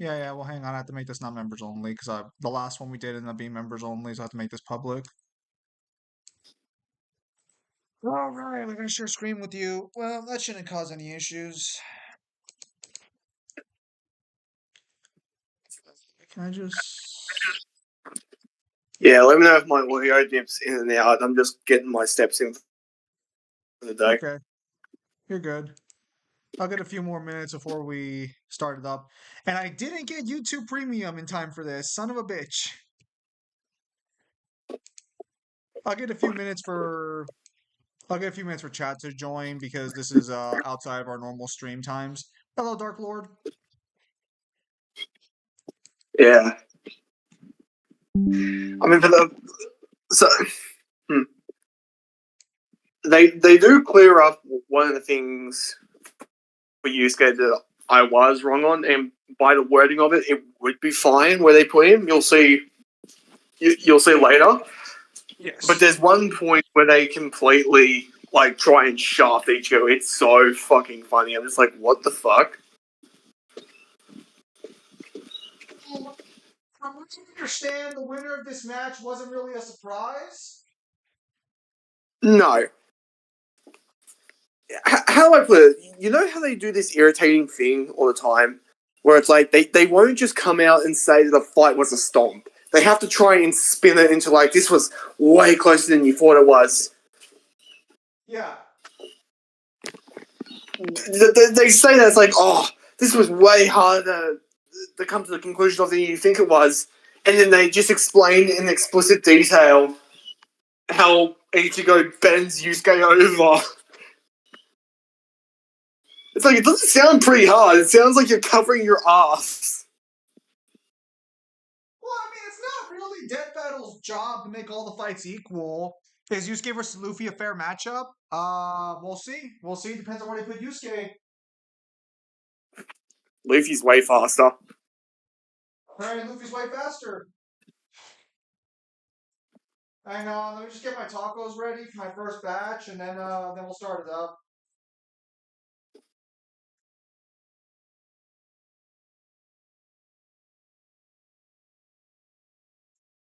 Yeah, well, hang on. I have to make this not members only because the last one we did ended up being members only, so I have to make this public. All right, we're gonna share screen with you. Well, that shouldn't cause any issues. Can I just? Yeah, let me know if my audio dips in and out. I'm just getting my steps in for the day. Okay, you're good. I'll get a few more minutes before we start it up. And I didn't get YouTube Premium in time for this. Son of a bitch. I'll get a few minutes for I'll get a few minutes for chat to join because this is outside of our normal stream times. Hello, Dark Lord. Yeah. I mean, they do clear up one of the things for Yusuke that I was wrong on, and by the wording of it, it would be fine where they put him. You'll see. You'll see later. Yes. But there's one point where they completely try and shaft Ichigo. It's so fucking funny. I'm just like, what the fuck? From what you understand, the winner of this match wasn't really a surprise. No. How I put it, you know how they do this irritating thing all the time, where it's like they won't just come out and say that the fight was a stomp. They have to try and spin it into this was way closer than you thought it was. Yeah. They say that it's like, oh, this was way harder to come to the conclusion of than you think it was, and then they just explain in explicit detail how Ichigo bends Yusuke over. It's like, it doesn't sound pretty hard. It sounds like you're covering your ass. Well, I mean, it's not really Death Battle's job to make all the fights equal. Is Yusuke versus Luffy a fair matchup? We'll see. We'll see. Depends on where they put Yusuke. Luffy's way faster. Alright, Luffy's way faster. Hang on, let me just get my tacos ready for my first batch, and then we'll start it up.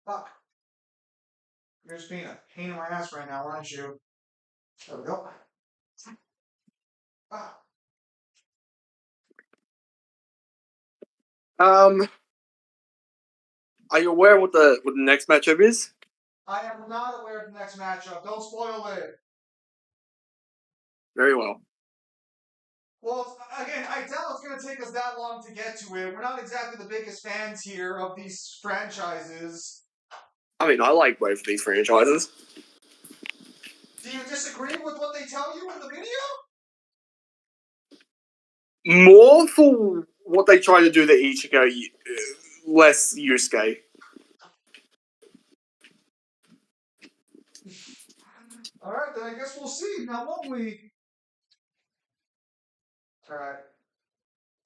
Fuck. You're just being a pain in my ass right now, aren't you? There we go. Ah. Are you aware what the next matchup is? I am not aware of the next matchup. Don't spoil it. Very well. Well, again, I doubt it's going to take us that long to get to it. We're not exactly the biggest fans here of these franchises. I mean, I like both of these franchises. Do you disagree with what they tell you in the video? More for what they try to do to Ichigo, less Yusuke. Alright, then I guess we'll see. Now, won't we? Alright.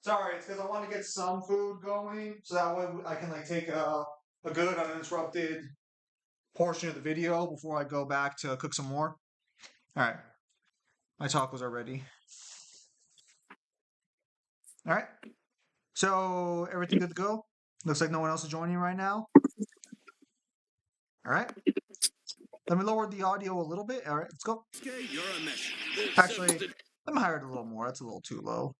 Sorry, it's because I want to get some food going, so that way I can take a good uninterrupted portion of the video before I go back to cook some more. Alright. My tacos are ready. Alright. So, everything good to go? Looks like no one else is joining right now. Alright. Let me lower the audio a little bit. Alright, let's go. Actually, let me higher it a little more. That's a little too low.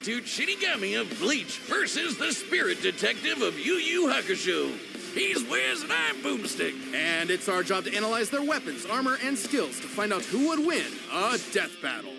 To Shinigami of Bleach versus the spirit detective of Yu Yu Hakusho. He's Wiz and I'm Boomstick. And it's our job to analyze their weapons, armor, and skills to find out who would win a death battle.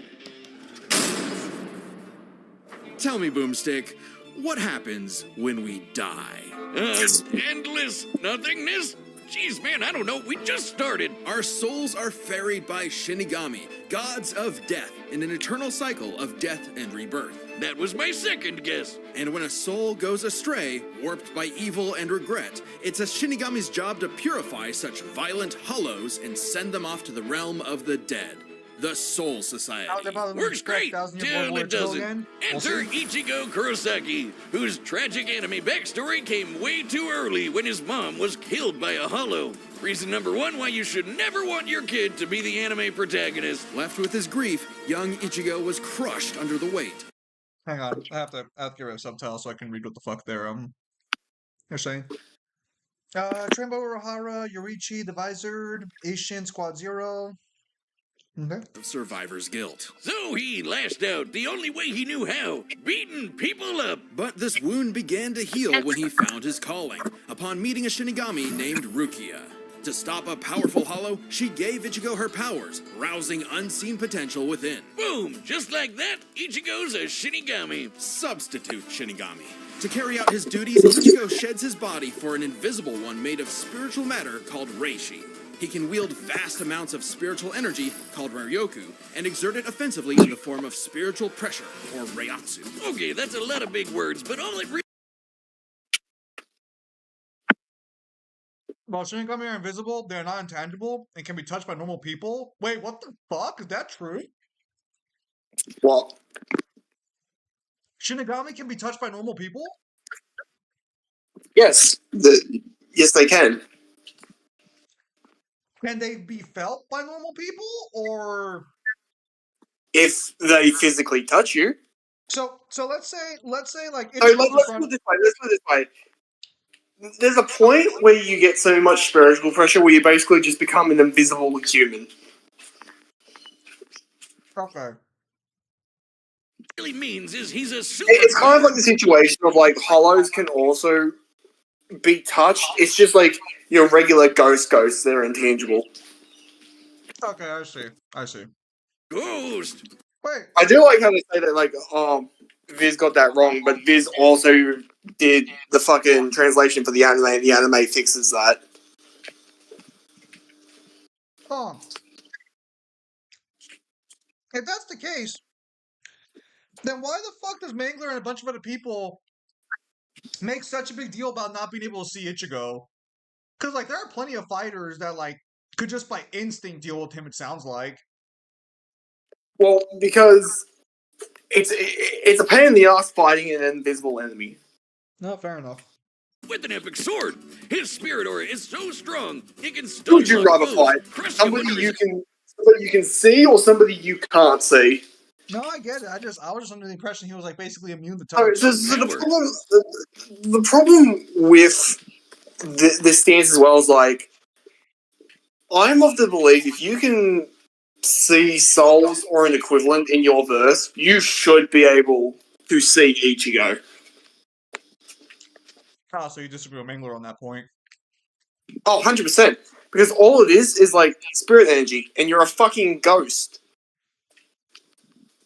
Tell me, Boomstick, what happens when we die? Endless nothingness? Jeez, man, I don't know. We just started. Our souls are ferried by Shinigami, gods of death, in an eternal cycle of death and rebirth. That was my second guess. And when a soul goes astray, warped by evil and regret, it's a Shinigami's job to purify such violent hollows and send them off to the realm of the dead. The Soul Society. Works great till it doesn't. Enter Ichigo Kurosaki, whose tragic anime backstory came way too early when his mom was killed by a hollow. Reason number one why you should never want your kid to be the anime protagonist. Left with his grief, young Ichigo was crushed under the weight. Hang on, I have to get rid of subtitles so I can read what the fuck they're saying. Trainbow Urahara, Yoriichi, the Visored, Asian, Squad Zero. Okay. Of survivor's guilt. So he lashed out the only way he knew how, beating people up. But this wound began to heal when he found his calling, upon meeting a Shinigami named Rukia. To stop a powerful hollow, she gave Ichigo her powers, rousing unseen potential within. Boom! Just like that, Ichigo's a Shinigami. Substitute Shinigami. To carry out his duties, Ichigo sheds his body for an invisible one made of spiritual matter called Reishi. He can wield vast amounts of spiritual energy, called Ryoku, and exert it offensively in the form of spiritual pressure, or Reiatsu. Okay, that's a lot of big words, but all it While Shinigami are invisible, they're not intangible and can be touched by normal people. Wait, what the fuck? Is that true? What? Shinigami can be touched by normal people? Yes. Yes, they can. Can they be felt by normal people, or If they physically touch you. so let's say like So let's put it this way. Let's put it this way. There's a point where you get so much spiritual pressure where you basically just become an invisible human. Okay. really means is he's a super. It's kind of like the situation of like hollows can also be touched. It's just like your regular ghosts that are intangible. Okay, I see. Ghost. Wait, I do like how they say that like Viz got that wrong, but Viz also did the fucking translation for the anime, and the anime fixes that. huh. If that's the case, then why the fuck does Mangler and a bunch of other people make such a big deal about not being able to see Ichigo? Because like there are plenty of fighters that like could just by instinct deal with him. It sounds like. Well, because it's a pain in the ass fighting an invisible enemy. No, fair enough. With an epic sword, his spirit aura is so strong it can stun Would you block rather foes, fight crush somebody them under you his- can see or somebody you can't see? No, I get it. I was just under the impression he was like basically immune to So, touch. so the problem with this stance as well is like I'm of the belief if you can see souls or an equivalent in your verse, you should be able to see Ichigo. Oh, so you disagree with Mangler on that point? Oh, 100%. Because all it is like spirit energy, and you're a fucking ghost.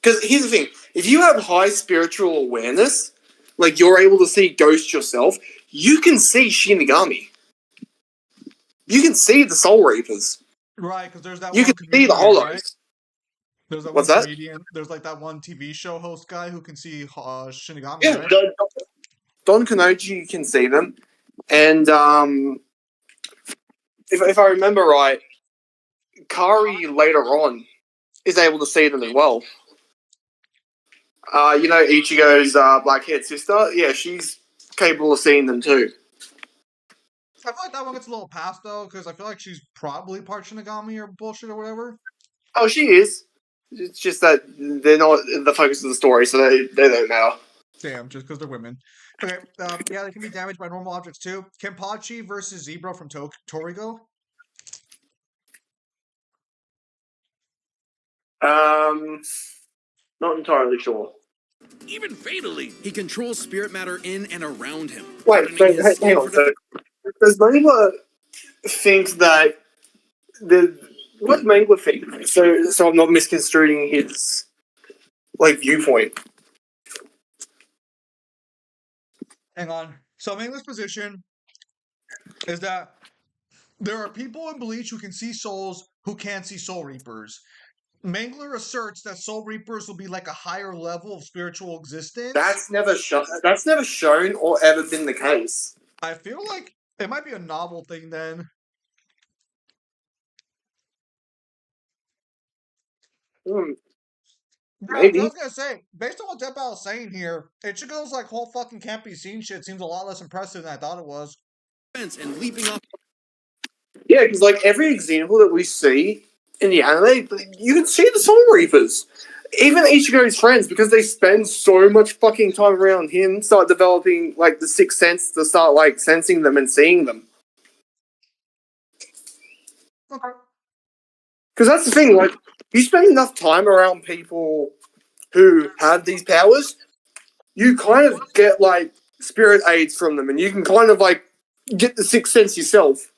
Because here's the thing, if you have high spiritual awareness, like you're able to see ghosts yourself, you can see Shinigami. You can see the Soul Reapers. Right, because there's that You one can see the comedian, Hollows. right? There's that What's one that? comedian. There's like that one TV show host guy who can see Shinigami, Yeah, right? Don Kanoji can see them. And if I remember right, Kari later on is able to see them as well. You know Ichigo's black-haired sister? Yeah, she's capable of seeing them too. I feel like that one gets a little past though, because I feel like she's probably part Shinigami or bullshit or whatever. Oh, she is. It's just that they're not the focus of the story, so they don't matter. Damn, just because they're women. Okay, yeah, they can be damaged by normal objects too. Kenpachi versus Zebra from Torigo. Not entirely sure. even fatally. He controls spirit matter in and around him. Wait, hardening his hang skin on. for the- So, does Mangler think that what does Mangler think? So I'm not misconstruing his viewpoint. Hang on. So Mangler's position is that there are people in Bleach who can see souls who can't see Soul Reapers. Mangler asserts that Soul Reapers will be like a higher level of spiritual existence. That's never shown or ever been the case. I feel like it might be a novel thing then. Maybe. I was gonna say, based on what Deadpool is saying here, Ichigo's like whole fucking can't be seen shit seems a lot less impressive than I thought it was. And leaping off. Yeah, because every example that we see in the anime, you can see the Soul Reapers. even Ichigo's friends, because they spend so much fucking time around him, start developing like the sixth sense to start like sensing them and seeing them. Okay. Because that's the thing, like, you spend enough time around people who have these powers, you kind of get like spirit aids from them, and you can kind of like get the sixth sense yourself.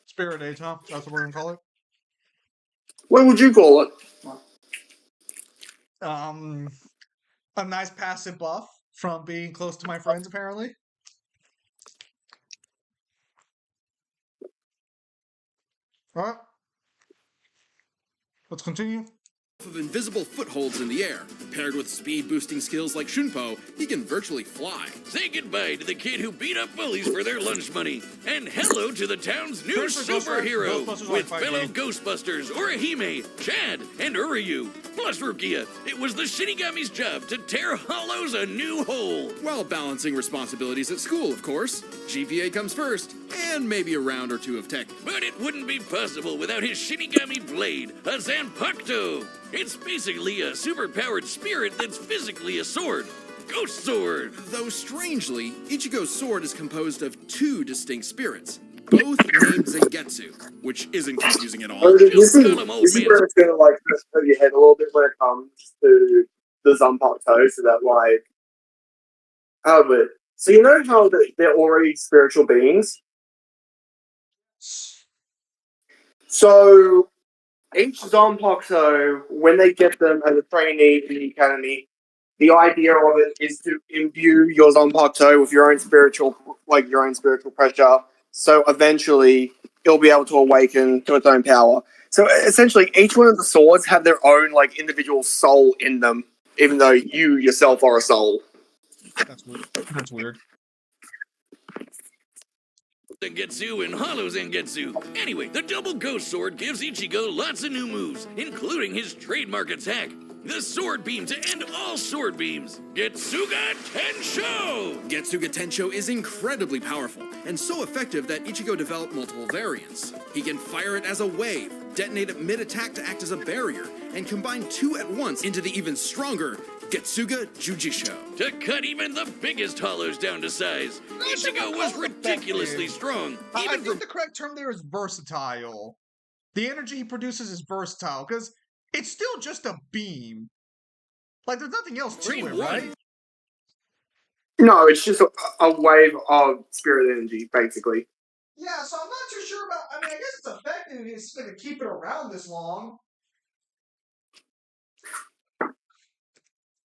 Spirit aids, huh? That's what we're gonna call it. What would you call it? A nice passive buff from being close to my friends, apparently. All right. Let's continue. Of invisible footholds in the air. Paired with speed-boosting skills like Shunpo, he can virtually fly. Say goodbye to the kid who beat up bullies for their lunch money. And hello to the town's new superhero with fellow Ghostbusters, Orihime, Chad, and Uryu. Plus Rukia, it was the Shinigami's job to tear Hollows a new hole. While balancing responsibilities at school, of course. GPA comes first, and maybe a round or two of tech. But it wouldn't be possible without his Shinigami blade, a Zanpakuto. It's basically a superpowered spirit that's physically a sword. Ghost Sword! Though strangely, Ichigo's sword is composed of two distinct spirits, both named Zangetsu, which isn't confusing at all. This is where it's gonna like just put your head a little bit when it comes to the Zanpakuto, so that like so you know how they're already spiritual beings? So each Zanpakuto, when they get them as a trainee in the academy, the idea of it is to imbue your Zanpakuto with your own spiritual pressure, so eventually it'll be able to awaken to its own power. So essentially, each one of the swords have their own like individual soul in them, even though you yourself are a soul. That's weird. That's weird. Zangetsu and Hollow Zangetsu. Anyway, the double ghost sword gives Ichigo lots of new moves, including his trademark attack, the sword beam to end all sword beams, Getsuga Tensho! Getsuga Tensho is incredibly powerful, and so effective that Ichigo developed multiple variants. He can fire it as a wave, detonate it mid-attack to act as a barrier, and combine two at once into the even stronger Getsuga Jujisho. To cut even the biggest hollows down to size, Ichigo was ridiculously strong. I think the correct term there is versatile. The energy he produces is versatile, because it's still just a beam. Like, there's nothing else to it, right? No, it's just a wave of spirit energy, basically. Yeah, so I'm not too sure about... I mean, I guess it's effective. It's going to keep it around this long.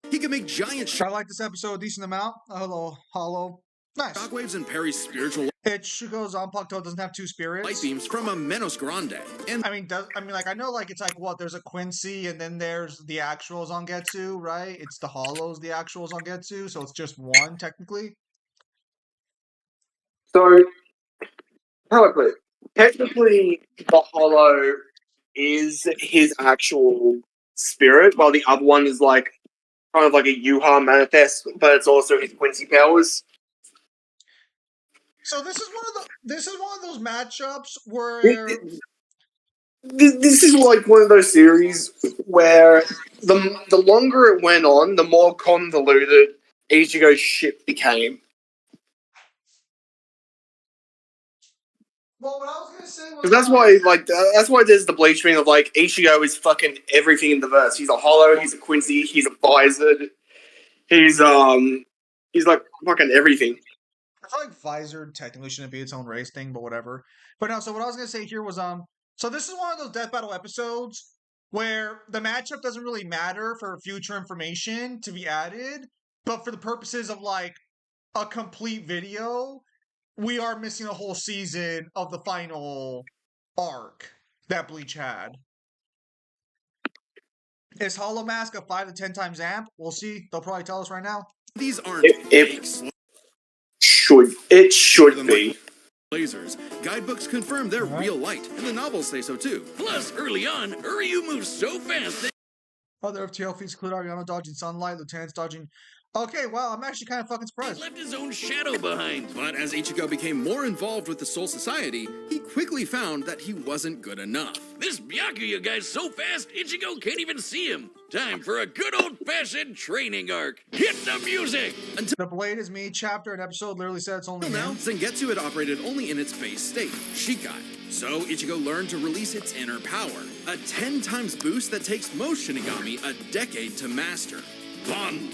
He can make giant I like this episode a decent amount. Hello, Hollow. Nice. shockwaves and parries spiritual Ichigo Zanpakuto doesn't have two spirits. light beams from a Menos Grande. And I mean, I know, like, it's like, what, there's a Quincy, and then there's the actual Zangetsu, right? It's the Hollows, the actual Zangetsu, so it's just one, technically. So, how I put it, technically, the Hollow is his actual spirit, while the other one is like kind of like a Yuha manifest, but it's also his Quincy powers. So this is one of those matchups where This is like one of those series where the longer it went on, the more convoluted Ichigo's shit became. well, what I was gonna say was That's why there's the Bleach thing of like Ichigo is fucking everything in the verse. He's a Hollow, he's a Quincy, he's a Visored, he's like fucking everything. I feel like Visor technically shouldn't be its own race thing, but whatever. But no, so what I was gonna say here was so this is one of those death battle episodes where the matchup doesn't really matter for future information to be added, but for the purposes of like a complete video, we are missing a whole season of the final arc that Bleach had. Is Hollow Mask a 5 to 10 times amp? We'll see. They'll probably tell us right now. these aren't fakes. It should be. Lasers. Guidebooks confirm they're real light, and the novels say so too. Plus, early on, Uryu moves so fast that Other FTL feats include Ariano dodging sunlight, lieutenants dodging Okay, wow, I'm actually kind of fucking He surprised. left his own shadow behind. But as Ichigo became more involved with the Soul Society, he quickly found that he wasn't good enough. This Byakuya guy's so fast, Ichigo can't even see him. Time for a good old-fashioned training arc. Hit the music! The Blade is Me chapter and episode literally said it's only Until now, him. Zangetsu had operated only in its base state, Shikai. So Ichigo learned to release its inner power, a 10 times boost that takes most Shinigami a decade to master. Bankai!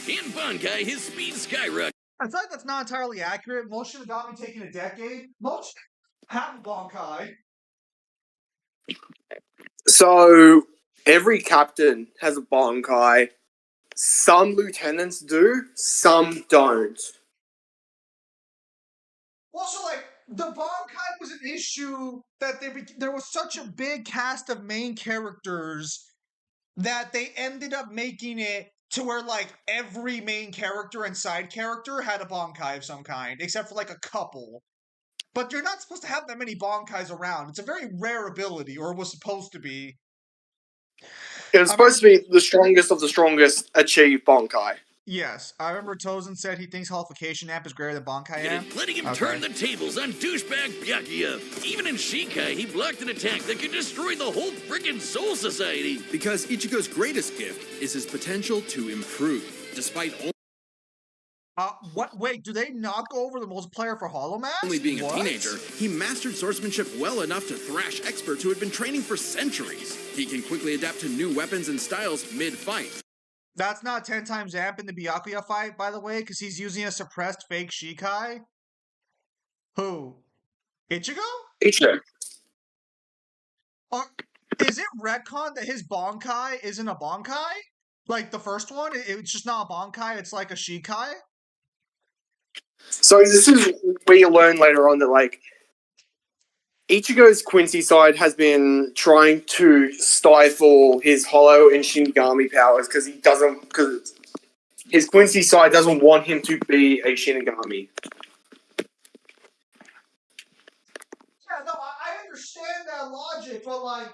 In Bankai, his speed skyrockets. I feel like that's not entirely accurate. Most Shinigami taking a decade. Most have Bankai. So every captain has a Bankai. Some lieutenants do, some don't. Also, like, the Bankai was an issue that there was such a big cast of main characters that they ended up making it to where, like, every main character and side character had a Bankai of some kind, except for, like, a couple. But you're not supposed to have that many Bankais around. It's a very rare ability, or it was supposed to be. It was supposed to be the strongest of the strongest achieve Bankai. Yes, I remember Tozen said he thinks Holification Amp is greater than Bankai Amp. Letting him turn the tables on douchebag Byakuya. Even in Shikai, he blocked an attack that could destroy the whole friggin' Soul Society. Because Ichigo's greatest gift is his potential to improve, despite What? Wait, do they not go over the multiplayer for Hollow Mask? only being a What? teenager, he mastered swordsmanship well enough to thrash experts who had been training for centuries. He can quickly adapt to new weapons and styles mid-fight. That's not 10 times Amp in the Byakuya fight, by the way, because he's using a suppressed fake Shikai. Who? Ichigo? Ichigo. Is it retcon that his Bankai isn't a Bankai? Like the first one? It's just not a Bankai, it's like a Shikai? So this is where you learn later on that, like, Ichigo's Quincy side has been trying to stifle his Hollow and Shinigami powers because his Quincy side doesn't want him to be a Shinigami. Yeah, no, I understand that logic, but like,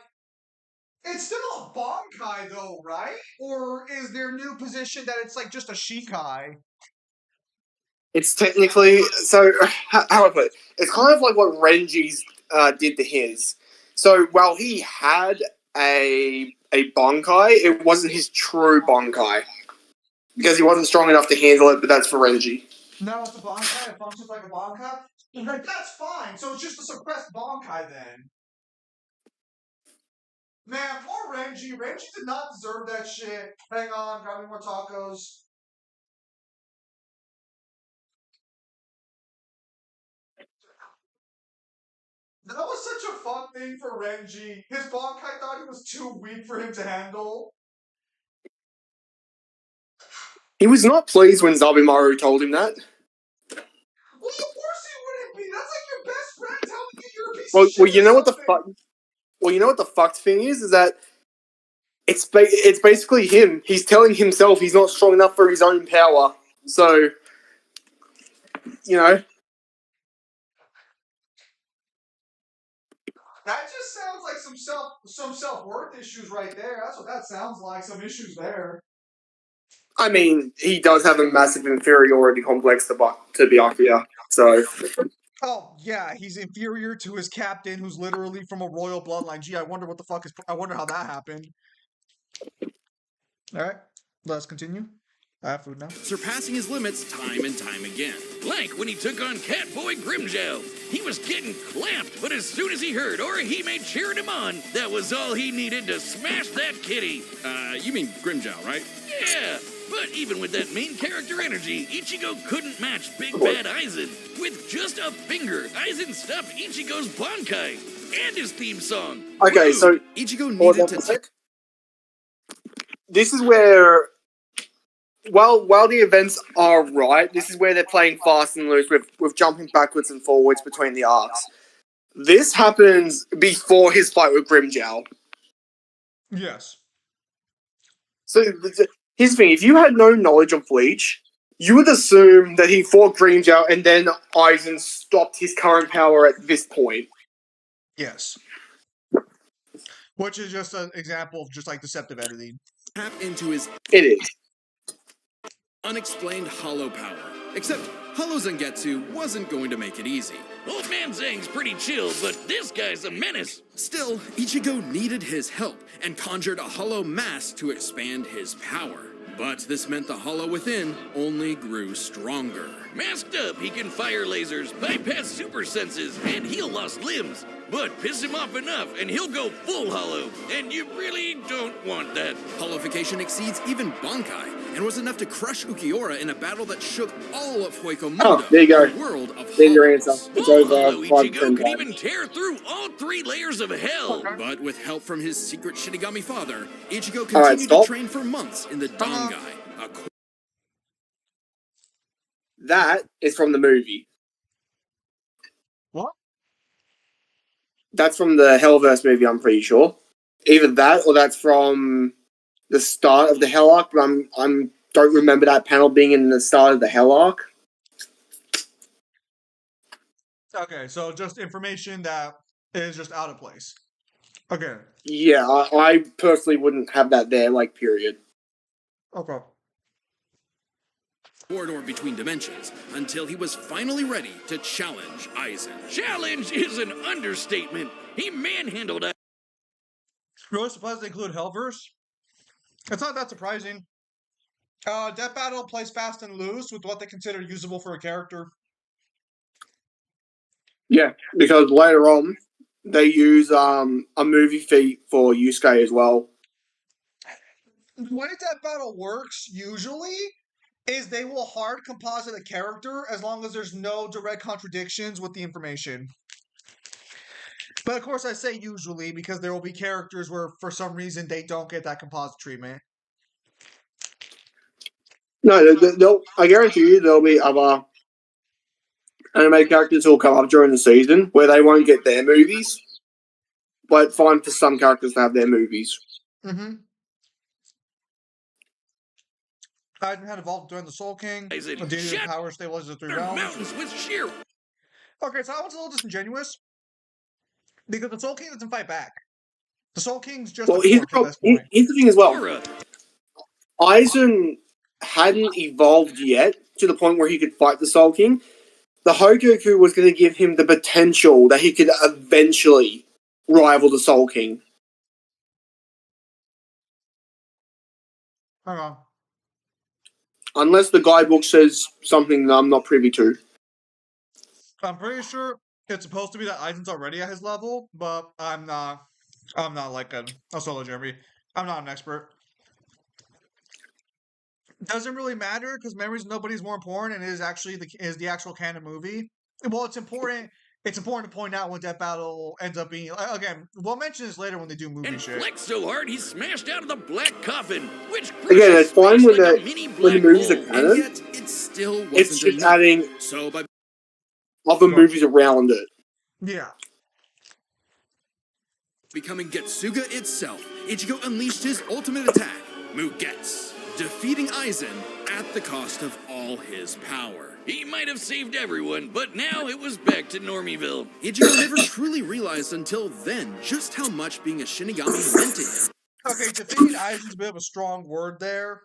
it's still a Bankai though, right? Or is their new position that it's like just a Shikai? It's technically how do I put it? It's kind of like what Renji's did to his. So while he had a Bankai, it wasn't his true Bankai because he wasn't strong enough to handle it. But that's for Renji. No, it's a Bankai. It functions like a Bankai. Like, that's fine. So it's just a suppressed Bankai then. Man, poor Renji. Renji did not deserve that shit. Hang on, got me more tacos. That was such a fun thing for Renji. His Bankai thought he was too weak for him to handle. He was not pleased when Zabimaru told him that. Well, of course he wouldn't be. That's like your best friend telling you you're a piece Well, of shit. you know what the fuck? Well, you know what the fucked thing is that it's basically him. He's telling himself he's not strong enough for his own power. So, you know. That just sounds like some self-worth issues right there. That's what that sounds like. Some issues there. I mean, he does have a massive inferiority complex to Byakuya. So. Oh yeah, he's inferior to his captain, who's literally from a royal bloodline. Gee, I wonder what the fuck is. I wonder how that happened. All right, let's continue. I have food now. Surpassing his limits time and time again. Like when he took on Catboy Grimjow. He was getting clamped, but as soon as he heard Orihime cheering him on, that was all he needed to smash that kitty. You mean Grimjow, right? Yeah, but even with that main character energy, Ichigo couldn't match Big Bad Aizen. With just a finger, Aizen stopped Ichigo's Bankai and his theme song. Okay, Woo! so Ichigo needed to. This is where, while the events are right, this is where they're playing fast and loose with jumping backwards and forwards between the arcs. This happens before his fight with Grimjow. Yes. So here's the thing: if you had no knowledge of Bleach, you would assume that he fought Grimjow and then Aizen stopped his current power at this point. Yes. Which is just an example of just like deceptive editing. Tap into his. It is. unexplained hollow power. Except Hollow Zangetsu wasn't going to make it easy. Old Man Zhang's pretty chill, but this guy's a menace. Still, Ichigo needed his help and conjured a hollow mask to expand his power. But this meant the hollow within only grew stronger. Masked up, he can fire lasers, bypass super senses, and heal lost limbs. But piss him off enough, and he'll go full hollow. And you really don't want that. Hollowification exceeds even Bankai, and was enough to crush Ukiura in a battle that shook all of Hueco Mundo, Oh, there you go. the world of There's your hollows. answer. It's Full over. hollow 5 Ichigo 10 could times. even tear through all 3 layers of hell. But with help from his secret Shinigami father, Ichigo All right, continued to stop. train for months in the Dangai. That is from the movie. What? That's from the Hellverse movie, I'm pretty sure. Either that or that's from the start of the Hell arc, but I'm don't remember that panel being in the start of the Hell arc. Okay, so just information that is just out of place. Okay. Yeah, I personally wouldn't have that there, like, period. Okay. Corridor between dimensions until he was finally ready to challenge Aizen. Challenge is an understatement. He manhandled us. Really surprised they include Hellverse? It's not that surprising. Death Battle plays fast and loose with what they consider usable for a character. Yeah, because later on, they use a movie feat for Yusuke as well. The way Death Battle works, usually, is they will hard composite a character as long as there's no direct contradictions with the information. But of course I say usually because there will be characters where for some reason they don't get that composite treatment. No, I guarantee you there'll be other anime characters who will come up during the season where they won't get their movies, but fine for some characters to have their movies. Mm-hmm. Aizen had evolved during the Soul King. Aizen, Due to the shut power stabilizes the 3 Their realms. mountains with sheer. Okay, so that one's a little disingenuous. Because the Soul King doesn't fight back. The Soul King's just Well, a force at this point. here's the thing as well. Aura. Aizen hadn't evolved yet to the point where he could fight the Soul King. The Hogoku was going to give him the potential that he could eventually rival the Soul King. Hang on. Unless the guidebook says something that I'm not privy to. I'm pretty sure it's supposed to be that Aizen's already at his level, but I'm not like a solo Jeremy. I'm not an expert. Doesn't really matter because Memories of Nobody's more important and it is actually the actual canon movie. Well, it's important. It's important to point out when Death Battle ends up being. Again, we'll mention this later when they do movie And shit. flexed so hard he smashed out of the black coffin, which Again, it's fine when like the a mini when the black movies are hole. And canon. yet, it still wasn't It's just enough. adding So by other movies around it. Yeah. becoming Getsuga itself, Ichigo unleashed his ultimate attack, Mugetsu, defeating Aizen at the cost of all his power. He might have saved everyone, but now it was back to Normieville. Ichigo never truly realized until then just how much being a Shinigami meant to him. Okay, defeat Aizen's a bit of a strong word there.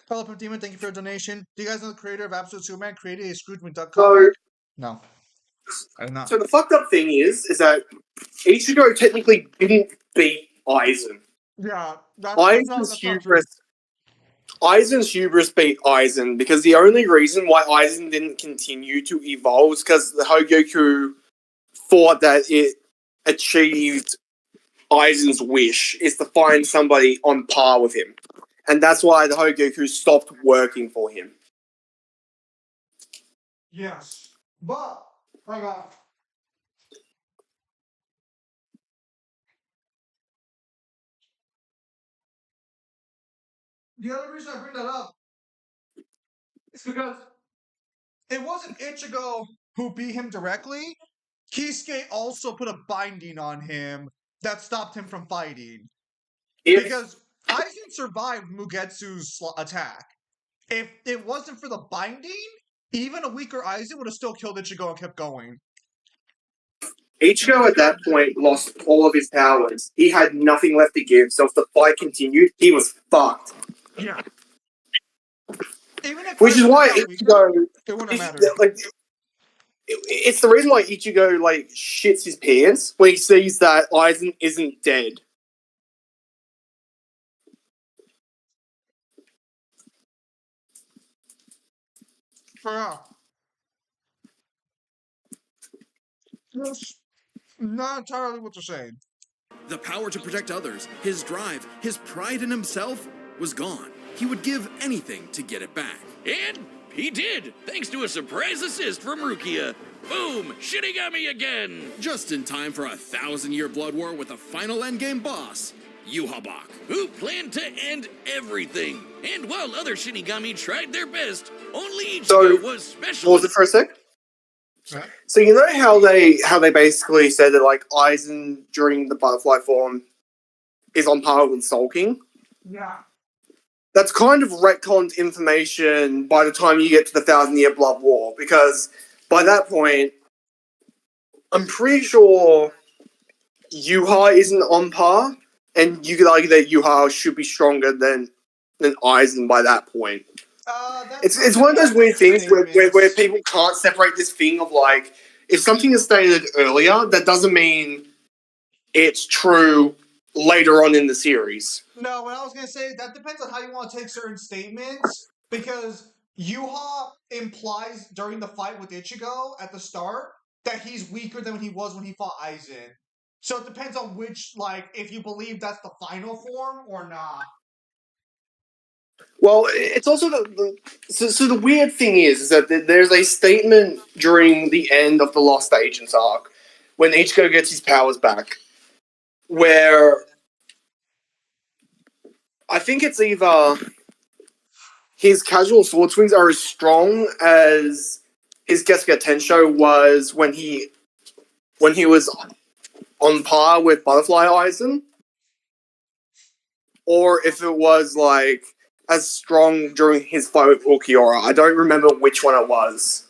Hello, Pimp Demon, thank you for your donation. Do you guys know the creator of Absolute Superman created a Scrooge McDuck So, comic? No. I did not. so the fucked up thing is that Ichigo technically didn't beat Aizen. Yeah, that's not true. Aizen's hubris beat Aizen because the only reason why Aizen didn't continue to evolve was because the Hogoku thought that it achieved Aizen's wish is to find somebody on par with him. And that's why the Hogoku stopped working for him. Yes. But, hang on. The other reason I bring that up is because it wasn't Ichigo who beat him directly. Kisuke also put a binding on him that stopped him from fighting. Because Aizen survived Mugetsu's attack. If it wasn't for the binding, even a weaker Aizen would have still killed Ichigo and kept going. Ichigo at that point lost all of his powers. He had nothing left to give, so if the fight continued, he was fucked. Yeah. Even if Which is Aizen why got weaker, Ichigo, it wouldn't matter. it's the reason why Ichigo like shits his pants when he sees that Aizen isn't dead. Yeah. That's not entirely what you're saying. The power to protect others, his drive, his pride in himself was gone. He would give anything to get it back. And he did, thanks to a surprise assist from Rukia. Boom! Shinigami again! Just in time for a 1,000-year blood war with a final endgame boss, Yuhabak. Who planned to end everything. And while other Shinigami tried their best, only Ichigo was special. Pause it for a sec. Yeah. So you know how they basically said that like Aizen during the butterfly form is on par with sulking? Yeah. That's kind of retconned information by the time you get to the 1,000-year blood war, because by that point, I'm pretty sure Yuha isn't on par, and you could argue that Yuha should be stronger than Aizen by that point. It's one of those weird things where people can't separate this thing of like, if something is stated earlier, that doesn't mean it's true later on in the series. No, what I was gonna say, that depends on how you want to take certain statements, because Yuha implies during the fight with Ichigo at the start that he's weaker than he was when he fought Aizen. So it depends on which, like, if you believe that's the final form or not. Well, it's also so the weird thing is that there's a statement during the end of the Lost Agents arc when Ichigo gets his powers back, where I think it's either his casual sword swings are as strong as his Gesuga Tensho was when he was on par with Butterfly Aizen, or if it was like as strong during his fight with Ulquiorra. I don't remember which one it was.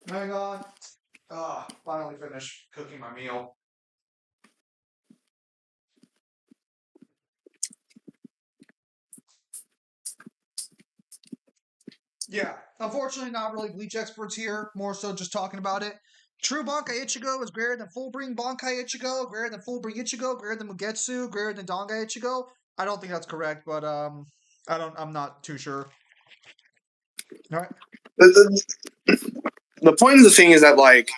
Hang on. Finally finished cooking my meal. Yeah, unfortunately, not really Bleach experts here. More so just talking about it. True Bankai Ichigo is greater than Full-Bring Bankai Ichigo, greater than Full-Bring Ichigo, greater than Mugetsu, greater than Dangai Ichigo. I don't think that's correct, but I'm not too sure. All right. The point of the thing is that like,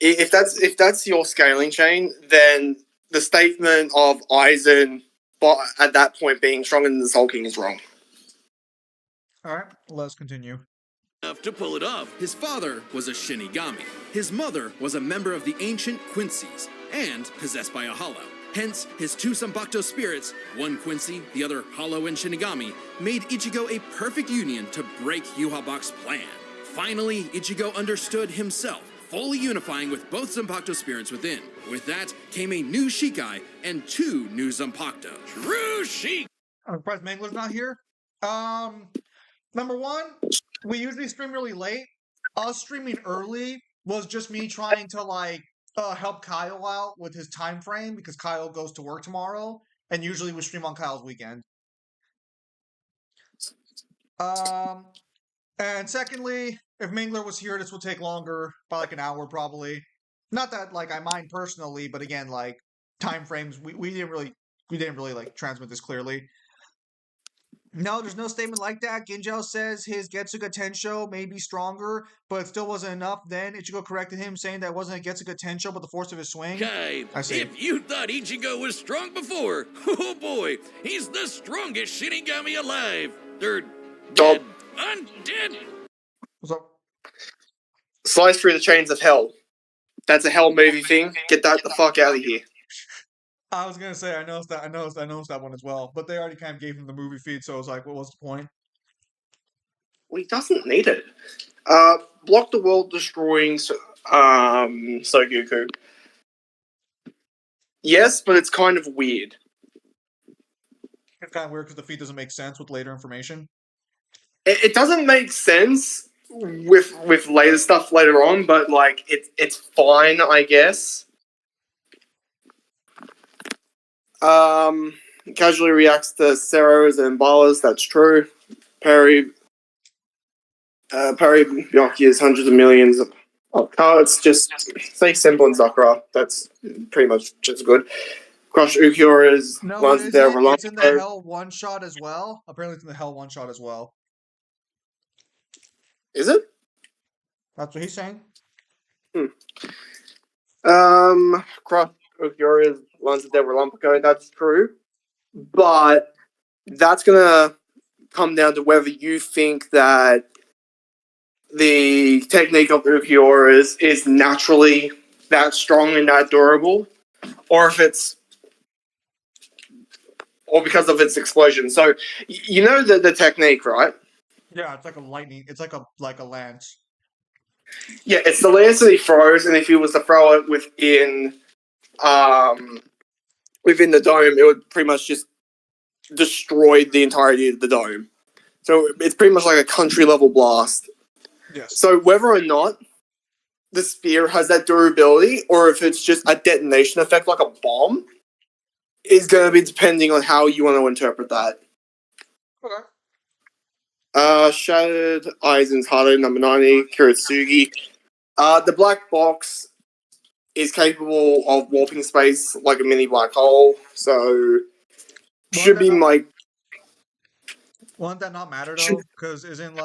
if that's your scaling chain, then the statement of Aizen at that point being stronger than the Sulking is wrong. All right, let's continue. Enough to pull it off. His father was a Shinigami. His mother was a member of the ancient Quincy's and possessed by a hollow. Hence, his two Zanpakuto spirits, one Quincy, the other Hollow and Shinigami, made Ichigo a perfect union to break Yuhabak's plan. Finally, Ichigo understood himself, fully unifying with both Zanpakuto spirits within. With that came a new Shikai and two new Zanpakuto. True Sheik. I'm surprised Mangler's not here. Number one, we usually stream really late. Us streaming early was just me trying to like help Kyle out with his time frame because Kyle goes to work tomorrow, and usually we stream on Kyle's weekend. And secondly, if Mangler was here, this would take longer by like an hour probably. Not that like I mind personally, but again, like time frames, we didn't really like transmit this clearly. No, there's no statement like that. Ginjao says his Getsuga Tensho may be stronger, but it still wasn't enough. Then Ichigo corrected him, saying that it wasn't a Getsuga Tensho, but the force of his swing. Kai, I see. if you thought Ichigo was strong before, oh boy, he's the strongest Shinigami alive. They're dead. Undead. What's up? Slice through the chains of hell. That's a hell movie thing. Get that the fuck out of here. I was gonna say I noticed that one as well, but they already kind of gave him the movie feed, so I was like, what was the point? Well, he doesn't need it. Block the world destroying Sogoku. Yes, but it's kind of weird. It's kind of weird because the feed doesn't make sense with later information. It doesn't make sense with later stuff later on, but like it's fine, I guess. casually reacts to Ceros and Balas. That's true. Perry Bianchi is hundreds of millions of cards. Just say Simple and Sakura. That's pretty much just good. Crush Ukiura's No, what ones is there. it? It's in the Hell one shot as well. Apparently, it's in the Hell one shot as well. Is it? That's what he's saying. Crush Ukiura's ones there were Lumpico. That's true. But that's gonna come down to whether you think that the technique of Ukiura is naturally that strong and that durable, or if it's or because of its explosion. So you know the technique, right? Yeah, it's like a lightning. It's like a lance. Yeah, it's the lance that he throws, and if he was to throw it within the dome, it would pretty much just destroy the entirety of the dome. So it's pretty much like a country level blast. Yes. So whether or not the spear has that durability, or if it's just a detonation effect like a bomb, is going to be depending on how you want to interpret that. Okay. Shattered Aizen's Hado, number 90, Kiritsugi. The black box is capable of warping space like a mini black hole, so should be my... Won't that not matter though? Because isn't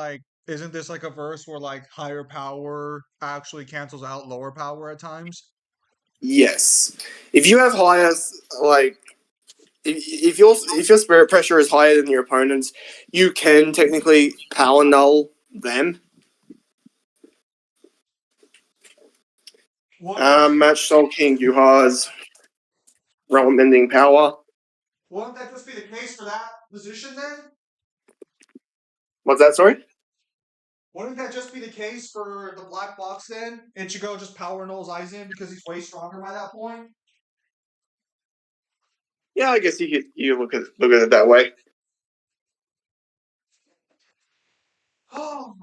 this like a verse where like higher power actually cancels out lower power at times? Yes. If you have highest, like, if your spirit pressure is higher than your opponent's, you can technically power null them. Match Soul King Yuha's realm ending power. Wouldn't that just be the case for that position then? What's that, sorry? Wouldn't that just be the case for the black box then? Ichigo just power nulls Aizen because he's way stronger by that point? Yeah, I guess you look at it that way. Oh,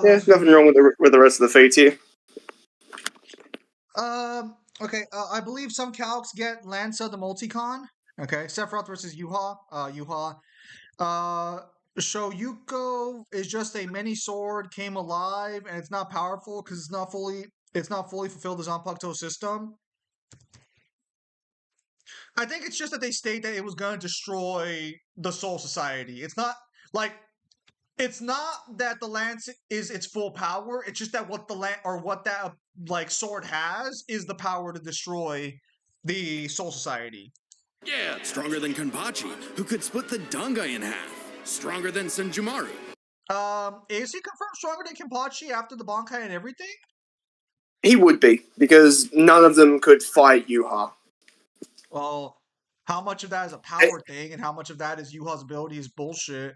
Yeah, nothing wrong with the rest of the fates here. Okay. I believe some calcs get Lanza the Multicon. Okay, Sephiroth versus Yuha. Shoyuko is just a mini sword, came alive, and it's not powerful because it's not fully fulfilled the Zanpakuto system. I think it's just that they state that it was going to destroy the Soul Society. It's not that the lance is its full power. It's just that what that sword has is the power to destroy the Soul Society. Yeah. Stronger than Kenpachi, who could split the Dangai in half. Stronger than Senjumaru. Is he confirmed stronger than Kenpachi after the Bankai and everything? He would be, because none of them could fight Yuha. Well, how much of that is a power thing, and how much of that is Yuha's ability is bullshit?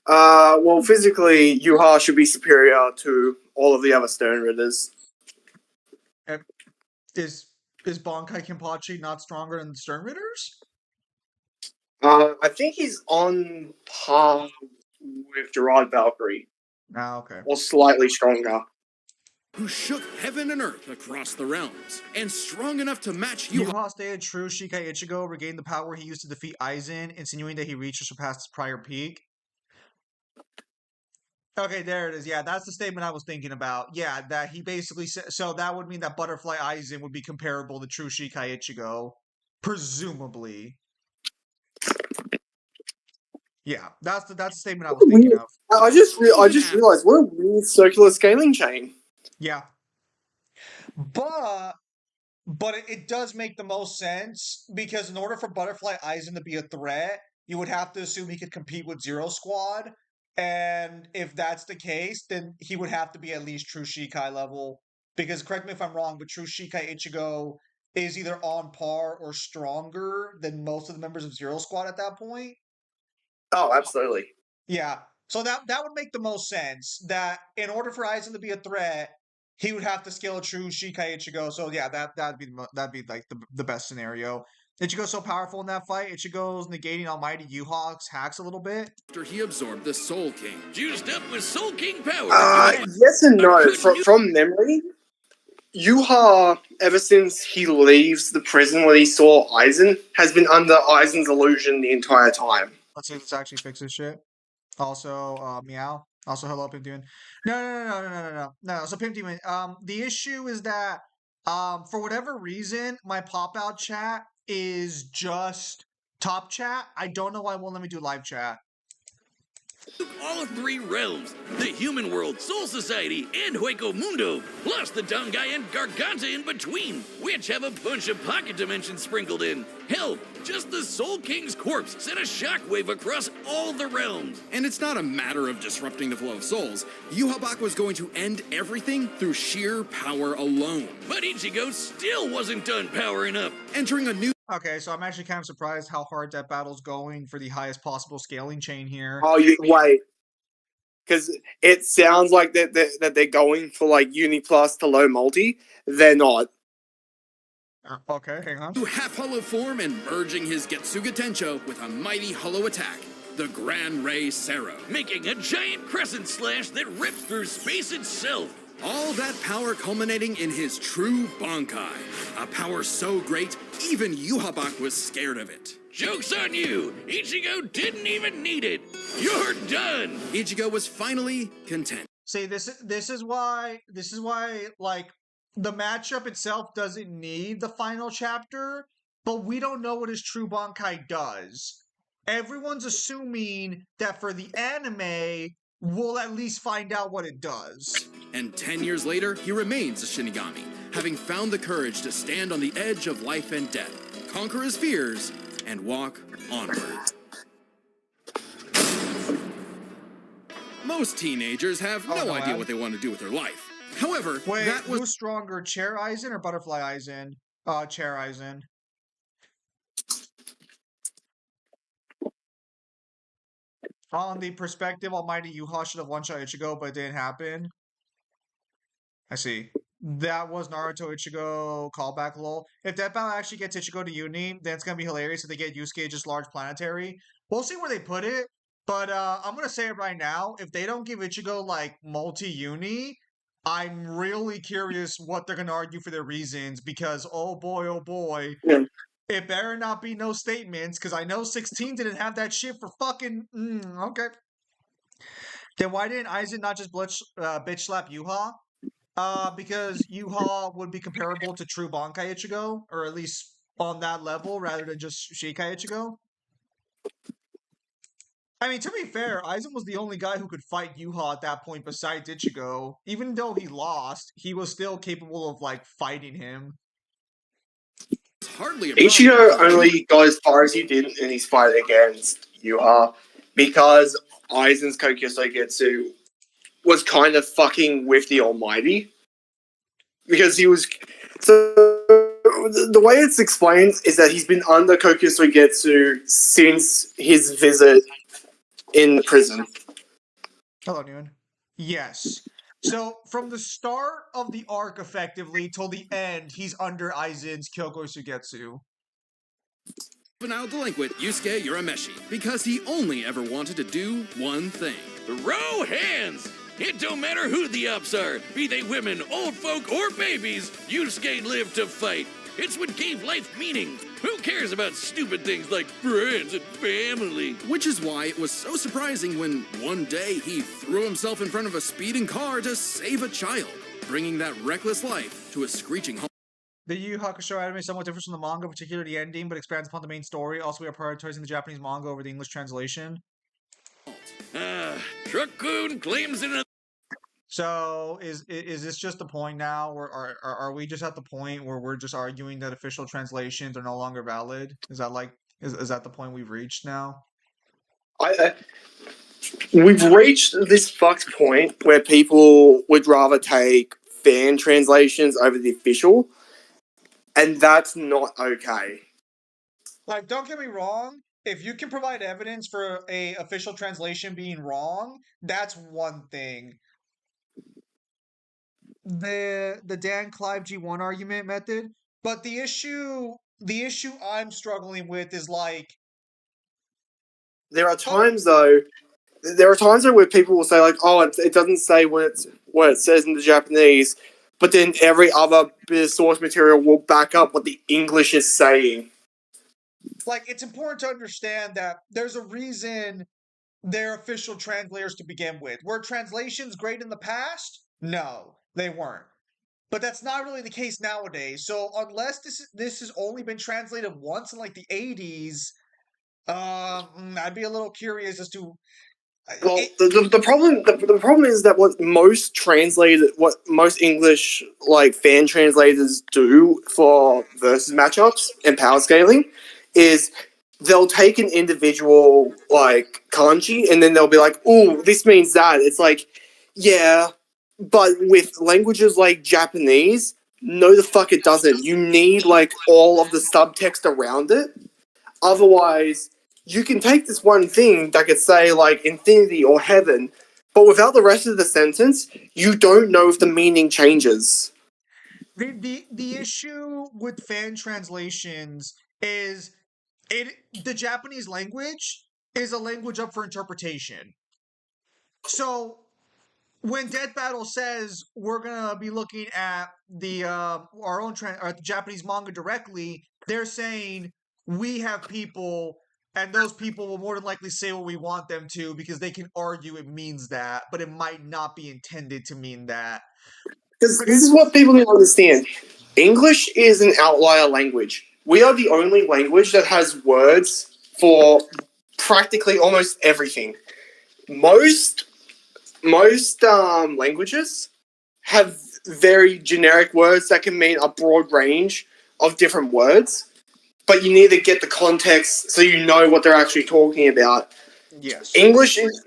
Well, physically, Yuha should be superior to all of the other Stone Ridders. Is Bankai Kenpachi not stronger than the Stern Ridders? I think he's on par with Gerard Valkyrie. Ah, okay. Or slightly stronger. Who shook heaven and earth across the realms, and strong enough to match Yuha. Yuha stated true Shikai Ichigo regained the power he used to defeat Aizen, insinuating that he reached or surpassed his prior peak. Okay, there it is. Yeah, that's the statement I was thinking about. Yeah, that he basically said. So that would mean that Butterfly Aizen would be comparable to true Shikai Ichigo, presumably. Yeah, that's the statement I was thinking of. I just realized what a weird circular scaling chain. Yeah, but it does make the most sense because in order for Butterfly Aizen to be a threat, you would have to assume he could compete with Zero Squad. And if that's the case, then he would have to be at least true Shikai level. Because correct me if I'm wrong, but true Shikai Ichigo is either on par or stronger than most of the members of Zero Squad at that point. Oh, absolutely. Yeah. So that would make the most sense. That in order for Aizen to be a threat, he would have to scale true Shikai Ichigo. So yeah, that'd be like the best scenario. Ichigo's so powerful in that fight. Ichigo's negating Almighty Yuha's hacks a little bit. After he absorbed the Soul King. Juiced up with Soul King power. Yes and no. From memory, Yuha, ever since he leaves the prison where he saw Aizen, has been under Aizen's illusion the entire time. Let's see if this actually fixes shit. Also, meow. Also, hello, Pimp Demon. No. So, Pimp Demon. The issue is that, for whatever reason, my pop out chat is just top chat. I don't know why it won't let me do live chat. All three realms, the human world, Soul Society, and Hueco Mundo, plus the Dongai and Garganta in between, which have a bunch of pocket dimensions sprinkled in. Hell, just the Soul King's corpse sent a shockwave across all the realms. And it's not a matter of disrupting the flow of souls. Yuhabak was going to end everything through sheer power alone. But Ichigo still wasn't done powering up. Entering a new Okay, so I'm actually kind of surprised how hard that battle's going for the highest possible scaling chain here. Oh, wait. Because it sounds like that they're going for like Uni Plus to low multi. They're not. Okay, hang on. new half-hollow form and merging his Getsuga Tencho with a mighty hollow attack, the Gran Ray Sero. Making a giant crescent slash that rips through space itself. All that power culminating in his true Bankai. A power so great, even Yuhabak was scared of it. Joke's on you! Ichigo didn't even need it! You're done! Ichigo was finally content. See, this is why like the matchup itself doesn't need the final chapter, but we don't know what his true Bankai does. Everyone's assuming that for the anime, we'll at least find out what it does. And 10 years later, he remains a Shinigami, having found the courage to stand on the edge of life and death, conquer his fears, and walk onward. Most teenagers have no idea what they want to do with their life. However, Wait, that was who's stronger, Chair Aizen or Butterfly Aizen? Chair Aizen. On the perspective, Almighty Yuha should have one-shot Ichigo, but it didn't happen. I see. That was Naruto Ichigo callback lol. If that battle actually gets Ichigo to Uni, then it's gonna be hilarious if they get Yusuke just large planetary. We'll see where they put it, but I'm gonna say it right now. If they don't give Ichigo like multi-uni, I'm really curious what they're gonna argue for their reasons because oh boy, Yeah. it better not be no statements because I know 16 didn't have that shit for fucking okay. Then why didn't Aizen not just bitch slap Yuha? Because Yuha would be comparable to true Bankai Ichigo, or at least on that level, rather than just Shikai Ichigo. I mean, to be fair, Aizen was the only guy who could fight Yuha at that point besides Ichigo. Even though he lost, he was still capable of, like, fighting him. hardly a Ichigo only got as far as he did in his fight against Yuha because Aizen's Kokyoso Getsu was kind of fucking with the Almighty. Because he was... So, the way it's explained is that he's been under Kokyoso Getsu since his visit in prison. Hello, Noon. Yes. So, from the start of the arc, effectively, till the end, he's under Aizen's Kyoko Sugetsu. Juvenile delinquent Yusuke Urameshi, because he only ever wanted to do one thing. Throw hands! It don't matter who the ups are, be they women, old folk, or babies, Yusuke lived to fight. It's what gave life meaning. Who cares about stupid things like friends and family? Which is why it was so surprising when one day he threw himself in front of a speeding car to save a child, bringing that reckless life to a screeching halt. The Yu Yu Hakusho anime is somewhat different from the manga, particularly the ending, but expands upon the main story. Also, we are prioritizing the Japanese manga over the English translation. Truck-kun claims in a... So, is this just the point now, or are we just at the point where we're just arguing that official translations are no longer valid? Is that like is that the point we've reached now? We've reached this fucked point where people would rather take fan translations over the official, and that's not okay. Like, don't get me wrong. If you can provide evidence for a official translation being wrong, that's one thing. The Dan Clive G1 argument method, but the issue I'm struggling with is like There are times though. There are times where people will say like, "Oh, it doesn't say what it says in the Japanese," but then every other bit of source material will back up what the English is saying. Like, it's important to understand that there's a reason they're official translators to begin with. Were translations great in the past? No, they weren't. But that's not really the case nowadays. So unless this has only been translated once in like the 80s, I'd be a little curious as to. Well, the problem is that what most English like fan translators do for versus matchups and power scaling is they'll take an individual like kanji and then they'll be like, "Ooh, this means that." It's like, yeah, but with languages like Japanese, no, the fuck it doesn't. You need like all of the subtext around it. Otherwise, you can take this one thing that could say like infinity or heaven, but without the rest of the sentence, you don't know if the meaning changes. The issue with fan translations is the Japanese language is a language up for interpretation. So when Death Battle says we're gonna be looking at the our own or the Japanese manga directly, they're saying we have people, and those people will more than likely say what we want them to because they can argue it means that, but it might not be intended to mean that. Because this is what people need to understand. English is an outlier language. We are the only language that has words for practically almost everything. Most languages have very generic words that can mean a broad range of different words, but you need to get the context so you know what they're actually talking about. Yes. English is,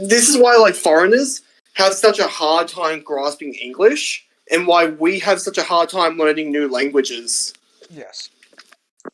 this is why like foreigners have such a hard time grasping English and why we have such a hard time learning new languages. Yes.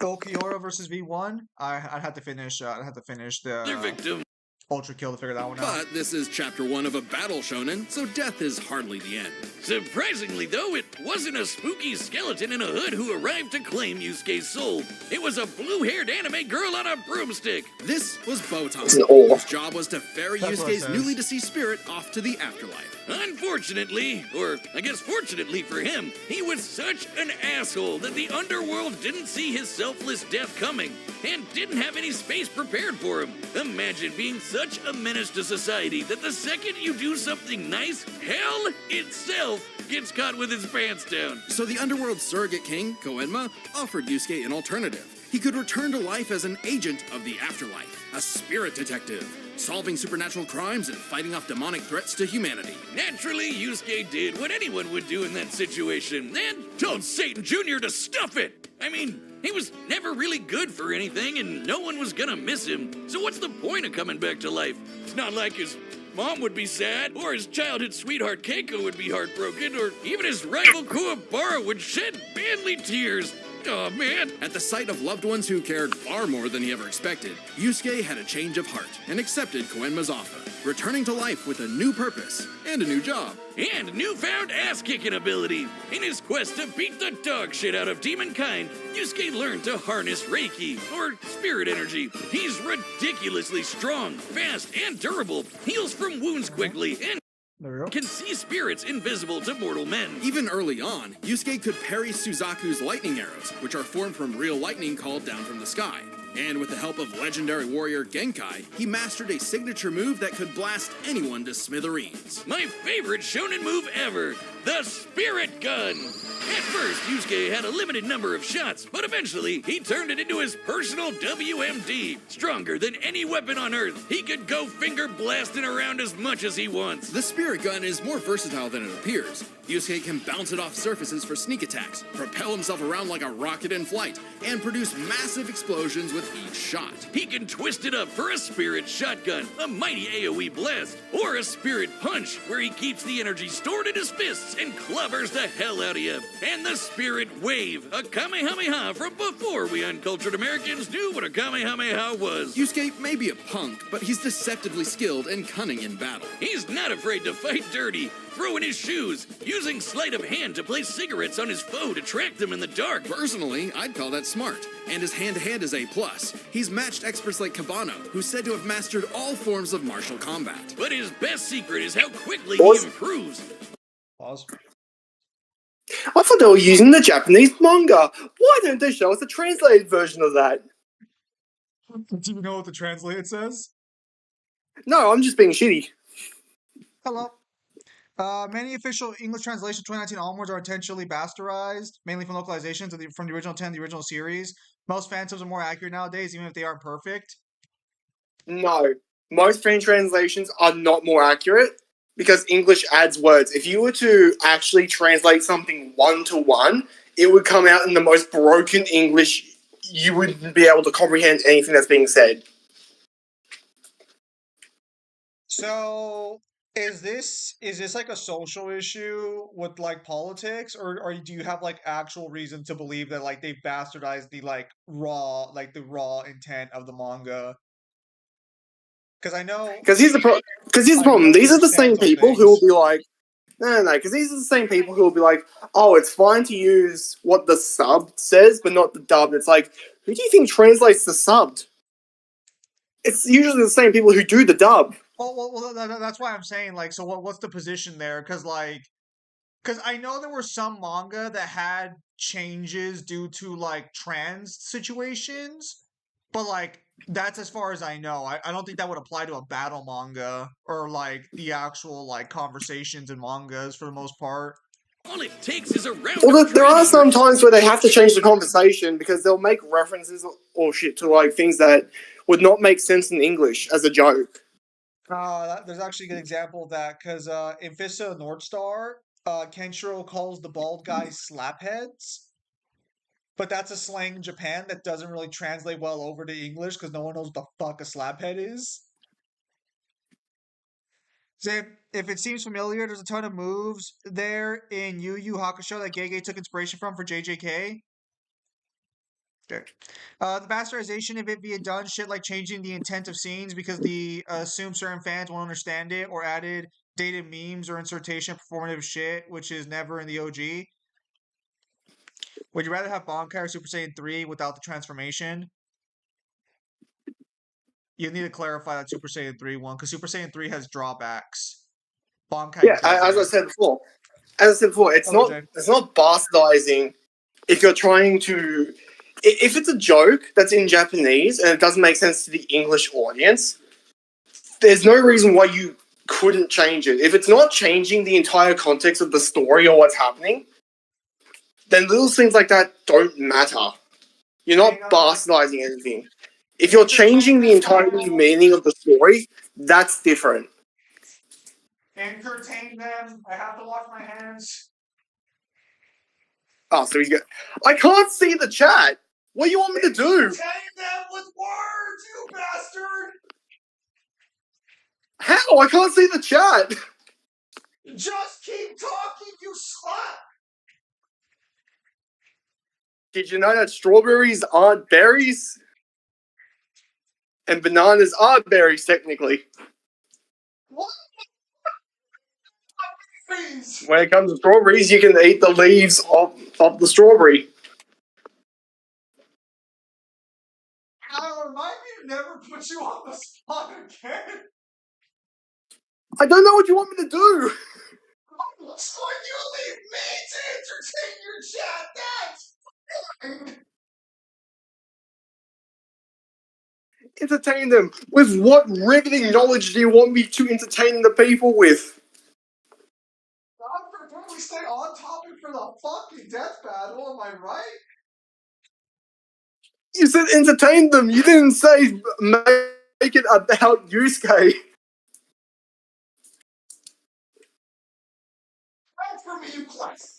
Okiora versus V1. I'd have to finish. Their victim. Ultra Kill to figure that one out. But this is chapter 1 of a battle shonen, so death is hardly the end. Surprisingly, though, it wasn't a spooky skeleton in a hood who arrived to claim Yusuke's soul. It was a blue-haired anime girl on a broomstick. This was Botan, an all. whose job was to ferry That's what it Yusuke's says. newly deceased spirit off to the afterlife. Unfortunately, or I guess fortunately for him, he was such an asshole that the underworld didn't see his selfless death coming and didn't have any space prepared for him. Imagine being such a menace to society that the second you do something nice, hell itself gets caught with his pants down. So the underworld surrogate king, Koenma, offered Yusuke an alternative. He could return to life as an agent of the afterlife, a spirit detective, solving supernatural crimes and fighting off demonic threats to humanity. Naturally, Yusuke did what anyone would do in that situation and told Satan Jr. to stuff it. I mean, he was never really good for anything and no one was gonna miss him. So what's the point of coming back to life? It's not like his mom would be sad, or his childhood sweetheart Keiko would be heartbroken, or even his rival Kuwabara would shed manly tears. Oh man. At the sight of loved ones who cared far more than he ever expected, Yusuke had a change of heart and accepted Koenma's offer, returning to life with a new purpose and a new job. And newfound ass-kicking ability. In his quest to beat the dog shit out of demonkind, Yusuke learned to harness Reiki, or spirit energy. He's ridiculously strong, fast, and durable, heals from wounds quickly, and There we go. can see spirits invisible to mortal men. Even early on, Yusuke could parry Suzaku's lightning arrows, which are formed from real lightning called down from the sky. And with the help of legendary warrior Genkai, he mastered a signature move that could blast anyone to smithereens. My favorite shonen move ever, the Spirit Gun. At first, Yusuke had a limited number of shots, but eventually he turned it into his personal WMD. Stronger than any weapon on Earth, he could go finger blasting around as much as he wants. The spirit gun is more versatile than it appears. Yusuke can bounce it off surfaces for sneak attacks, propel himself around like a rocket in flight, and produce massive explosions with each shot. He can twist it up for a Spirit Shotgun, a mighty AoE blast, or a Spirit Punch, where he keeps the energy stored in his fists and clobbers the hell out of you. And the Spirit Wave, a Kamehameha from before we uncultured Americans knew what a Kamehameha was. Yusuke may be a punk, but he's deceptively skilled and cunning in battle. He's not afraid to fight dirty, throwing his shoes, using sleight of hand to place cigarettes on his foe to track them in the dark. Personally, I'd call that smart. And his hand-to-hand is A+. He's matched experts like Kabano, who's said to have mastered all forms of martial combat. But his best secret is how quickly Pause. he improves. Pause. I thought they were using the Japanese manga. Why don't they show us a translated version of that? Do you know what the translated says? No, I'm just being shitty. Hello. Many official English translations 2019 onwards are intentionally bastardized, mainly from localizations from the original 10, the original series. Most phantoms are more accurate nowadays, even if they aren't perfect. No, most fan translations are not more accurate because English adds words. If you were to actually translate something one-to-one, it would come out in the most broken English. You wouldn't be able to comprehend anything that's being said. So is this like a social issue with like politics, or do you have like actual reason to believe that like they bastardized the the raw intent of the manga? Because I know Because here's the problem. These are the firsthand same some people who will things. be like, no, because these are the same people who will be like, oh, it's fine to use what the sub says, but not the dubbed. It's like, who do you think translates the subbed? It's usually the same people who do the dub. That's why I'm saying like, so what's the position there? Because I know there were some manga that had changes due to like trans situations, but like that's as far as I know. I don't think that would apply to a battle manga or like the actual like conversations in mangas for the most part. All it takes is a round Well, of there are training. some times where they have to change the conversation because they'll make references or shit to like things that would not make sense in English as a joke. There's actually a good example of that because in Fist of the North Star, Kenshiro calls the bald guys slapheads. But that's a slang in Japan that doesn't really translate well over to English because no one knows what the fuck a slaphead is. So if it seems familiar, there's a ton of moves there in Yu Yu Hakusho that Gege took inspiration from for JJK. Okay. The bastardization of it via done shit like changing the intent of scenes because the assume certain fans won't understand it, or added dated memes or insertion of performative shit, which is never in the OG. Would you rather have Bankai or Super Saiyan 3 without the transformation? You need to clarify that Super Saiyan 3 one, because Super Saiyan 3 has drawbacks. Bankai Yeah, doesn't. as I said before, it's Hello, not Jay. it's not bastardizing if you're trying to. If it's a joke that's in Japanese and it doesn't make sense to the English audience, there's no reason why you couldn't change it. If it's not changing the entire context of the story or what's happening, then little things like that don't matter. You're not bastardizing anything. If you're changing the entire meaning of the story, that's different. Entertain them. I have to wash my hands. Oh, so he's got. I can't see the chat. What do you want me to do? Entertain them with words, you bastard! How? I can't see the chat. Just keep talking, you slut! Did you know that strawberries aren't berries? And bananas are berries, technically. What? Please. When it comes to strawberries, you can eat the leaves of the strawberry. Remind me to never put you on the spot again. I don't know what you want me to do. So you leave me to entertain your chat. That's fine. Entertain them. With what riveting knowledge do you want me to entertain the people with? God forbid we stay on topic for the fucking death battle, am I right? You said entertain them. You didn't say make it about Yusuke. That's for me, you class.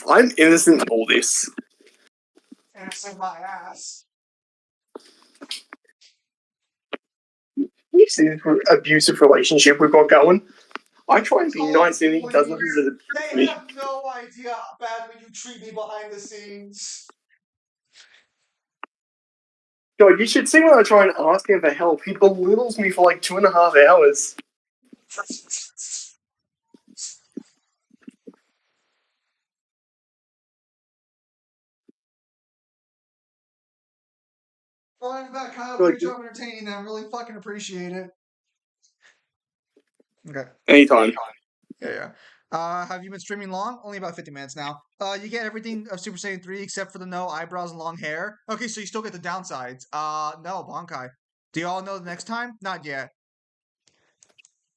I'm innocent in all this. Innocent my ass. You see this abusive relationship we've got going? I try and be nice and he doesn't. They have no idea how badly you treat me behind the scenes. God, you should see when I try and ask him for help. He belittles me for like 2.5 hours. Fine, that Kyle. Great job entertaining them. Really fucking appreciate it. Okay. Anytime. Yeah. Have you been streaming long? Only about 50 minutes now. You get everything of Super Saiyan 3 except for the no eyebrows and long hair. Okay, so you still get the downsides. No, Bankai. Do you all know the next time? Not yet.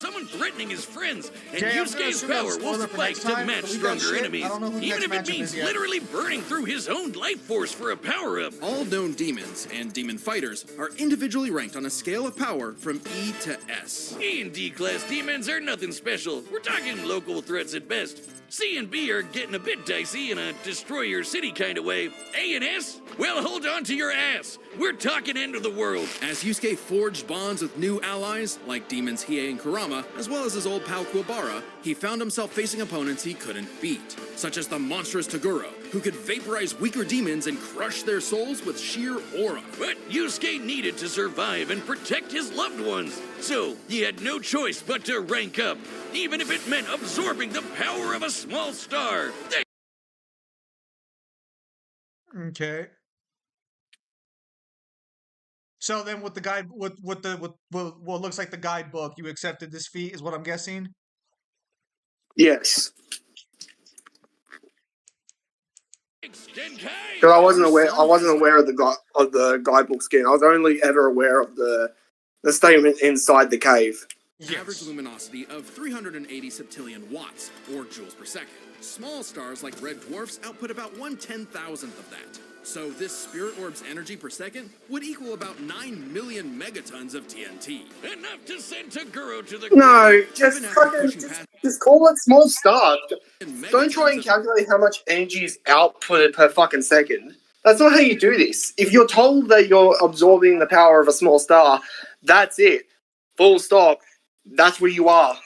Someone threatening his friends, and Okay, I'm gonna Yusuke's assume that was power will spoiler for spike next to time, match but leave that stronger shit. enemies, I don't know who the even next if it matchup means is yet. literally burning through his own life force for a power-up. All known demons and demon fighters are individually ranked on a scale of power from E to S. E and D class demons are nothing special. We're talking local threats at best. C and B are getting a bit dicey in a destroy your city kind of way. A and S? Well, hold on to your ass. We're talking end of the world. As Yusuke forged bonds with new allies, like demons Hiei and Kurama, as well as his old pal Kuwabara, he found himself facing opponents he couldn't beat, such as the monstrous Toguro, who could vaporize weaker demons and crush their souls with sheer aura. But Yusuke needed to survive and protect his loved ones. So he had no choice but to rank up, even if it meant absorbing the power of a small star. Okay. So then, with the guide, with what looks like the guidebook, you accepted this feat, is what I'm guessing. Yes. Genkai! Because I wasn't aware of the guidebook skin. I was only ever aware of the statement inside the cave. Average luminosity of 380 septillion watts, or joules per second. Small stars like red dwarfs output about 1/10,000th of that. So this spirit orb's energy per second would equal about 9 million megatons of TNT. Enough to send Toguro to the No, just Even after fucking pushing past just call it small star. Don't try megatons and of calculate how much energy is outputted per fucking second. That's not how you do this. If you're told that you're absorbing the power of a small star, that's it. Full stop. That's where you are.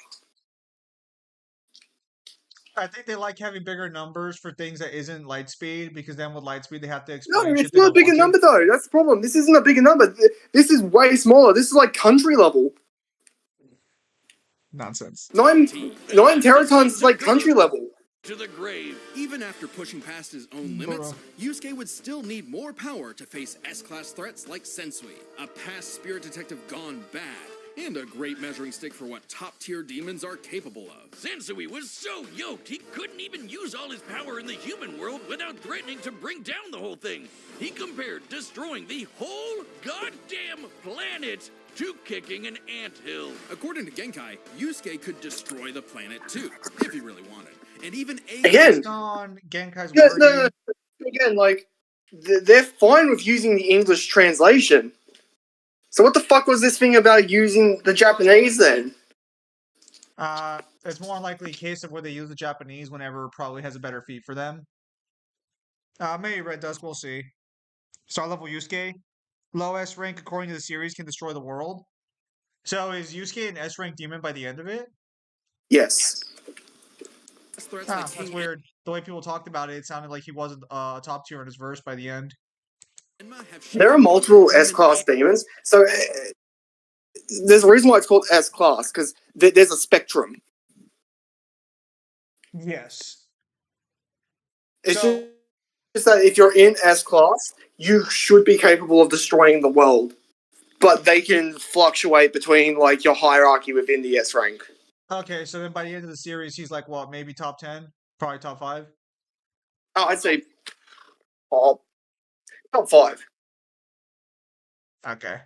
I think they like having bigger numbers for things that isn't light speed, because then with light speed they have to No, explain it's shit they not a don't bigger want to. number though. That's the problem. This isn't a bigger number. This is way smaller. This is like country level. Nonsense. Nine teratons is like country level. to the grave. Even after pushing past his own limits, Yusuke would still need more power to face S-class threats like Sensui, a past spirit detective gone bad, and a great measuring stick for what top-tier demons are capable of. Sensui was so yoked he couldn't even use all his power in the human world without threatening to bring down the whole thing. He compared destroying the whole goddamn planet to kicking an anthill. According to Genkai, Yusuke could destroy the planet too, if he really wanted. And even Again. Based on Genkai's No, wording, Again, like they're fine with using the English translation. So what the fuck was this thing about using the Japanese then? it's more likely a case of where they use the Japanese whenever probably has a better feat for them. Maybe Red Dust, we'll see. Star level Yusuke. Low S rank according to the series can destroy the world. So is Yusuke an S rank demon by the end of it? Yes. threats like That's weird. The way people talked about it, it sounded like he wasn't top tier in his verse by the end. There are multiple S-class demons, so there's a reason why it's called S-class, because there's a spectrum. Yes. It's just that if you're in S-class, you should be capable of destroying the world, but they can fluctuate between like your hierarchy within the S rank. Okay, so then by the end of the series, he's like what? Maybe top 10, probably top 5. Oh, I'd say top 5. Okay.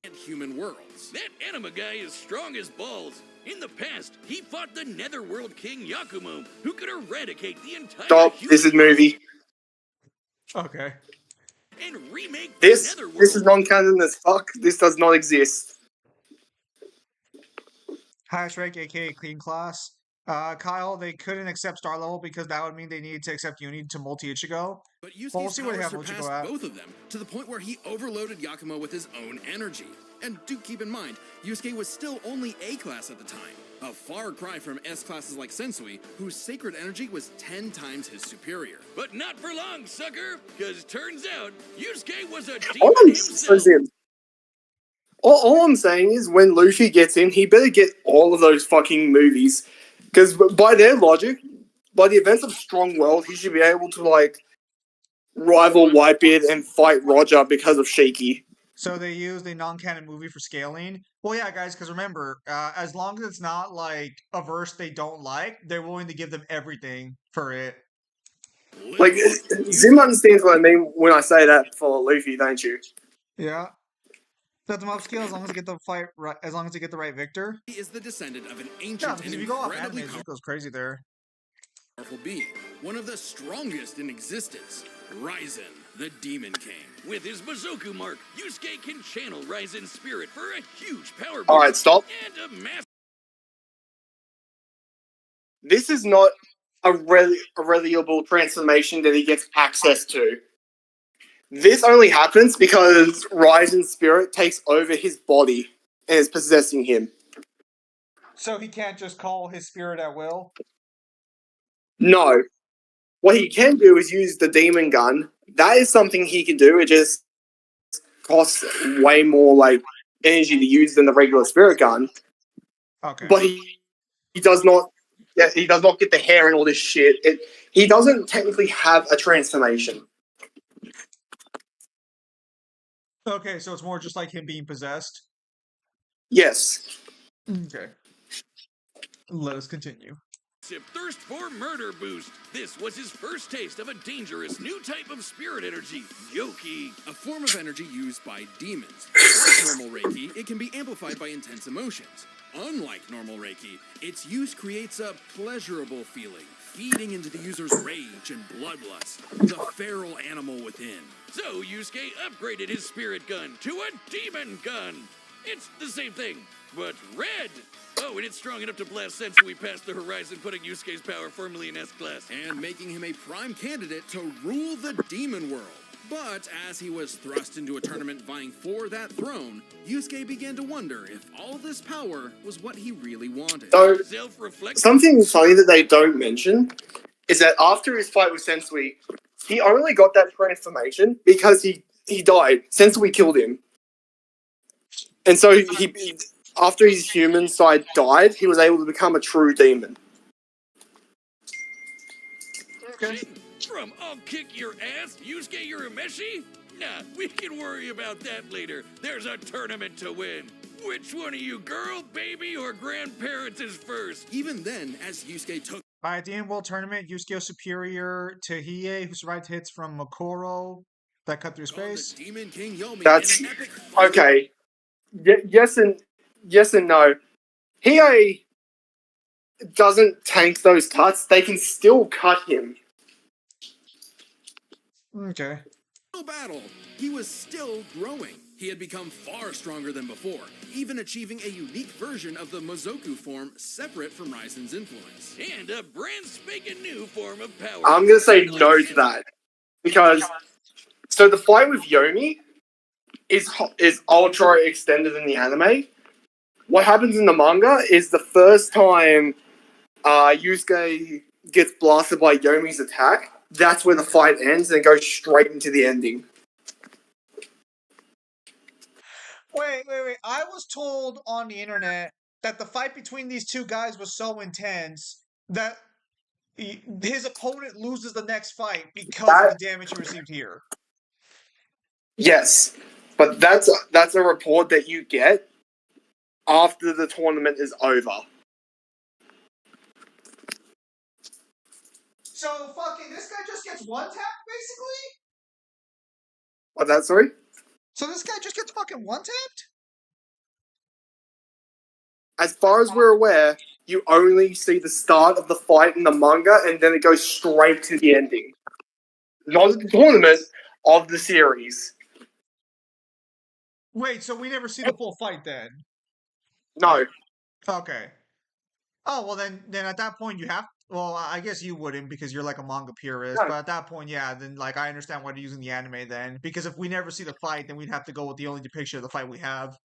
And human worlds. That anima guy is strong as balls. In the past, he fought the Netherworld King Yakumo, who could eradicate the entire Stop. human This is movie. Okay. and remake This the Netherworld. is non-canon as fuck. This does not exist. Highest rank, aka clean class. Kyle, they couldn't accept star level because that would mean they needed to accept Uni to multi Ichigo. But Yusuke's Well, we'll see where they power have Ichigo surpassed at. both of them, to the point where he overloaded Yakumo with his own energy. And do keep in mind, Yusuke was still only A-class at the time, a far cry from S-classes like Sensui, whose sacred energy was 10 times his superior. But not for long, sucker, because turns out Yusuke was a All demon I'm, himself. all I'm saying is when Luffy gets in, he better get all of those fucking movies. Because by their logic, by the events of Strong World, he should be able to, like, rival Whitebeard and fight Roger because of Shiki. So they used a non-canon movie for scaling. Well, yeah, guys, because remember, as long as it's not like a verse they don't like, they're willing to give them everything for it. Like, Zim understands what I mean when I say that for Luffy, don't you? Yeah. Let them upscale as long as they get the fight right, as long as they get the right victor. He is the descendant of an Yeah, ancient because and if you go off incredibly anime, Zuko's crazy there. powerful being, one of the strongest in existence, Ryzen, the Demon King. With his Mizoku mark, Yusuke can channel Raizen's spirit for a huge power boost. Alright, stop. And a massive. This is not a reliable transformation that he gets access to. This only happens because Ryzen's spirit takes over his body and is possessing him. So he can't just call his spirit at will? No. What he can do is use the demon gun. That is something he can do. It just costs way more like energy to use than the regular spirit gun. Okay. But he does not get the hair and all this shit. He doesn't technically have a transformation. Okay, so it's more just like him being possessed? Yes. Okay. Let us continue. Thirst for murder boost. This was his first taste of a dangerous new type of spirit energy, Yoki. A form of energy used by demons. Like normal Reiki, it can be amplified by intense emotions. Unlike normal Reiki, its use creates a pleasurable feeling, feeding into the user's rage and bloodlust, the feral animal within. So Yusuke upgraded his spirit gun to a demon gun. It's the same thing, but red. Oh, and it's strong enough to blast sensui past the horizon, putting Yusuke's power firmly in S-Class. And making him a prime candidate to rule the demon world. But as he was thrust into a tournament vying for that throne, Yusuke began to wonder if all this power was what he really wanted. So, Self-reflect. something funny that they don't mention is that after his fight with Sensui, he only got that transformation because he died. Sensui killed him. And so he after his human side died, he was able to become a true demon. From I'll kick your ass, Yusuke Urameshi? Nah, we can worry about that later. There's a tournament to win. Which one of you, girl, baby, or grandparents is first? Even then, as Yusuke took At the end World Tournament, Yusuke was superior to Hiei, who survived hits from Makoro that cut through on the space. Demon King Yomi That's in an epic fight. okay. Yes and no. Hiei doesn't tank those cuts. They can still cut him. Okay. Battle, he was still growing. He had become far stronger than before, even achieving a unique version of the Mizoku form separate from Ryzen's influence. And a brand spanking new form of power. I'm gonna say no to that because so the fight with Yomi is ultra extended in the anime. What happens in the manga is the first time Yusuke gets blasted by Yomi's attack. That's where the fight ends and goes straight into the ending. Wait. I was told on the internet that the fight between these two guys was so intense that his opponent loses the next fight because of the damage he received here. Yes, but that's a report that you get after the tournament is over. So fucking this guy just gets one tap, basically? What's that, sorry? So this guy just gets fucking one tapped? As far as we're aware, you only see the start of the fight in the manga, and then it goes straight to the ending. Not the tournament, of the series. Wait, so we never see the full fight then? No. Okay. Oh, well then at that point you have... Well, I guess you wouldn't because you're like a manga purist, No. but at that point, yeah, then like I understand why they're using the anime then. Because if we never see the fight, then we'd have to go with the only depiction of the fight we have.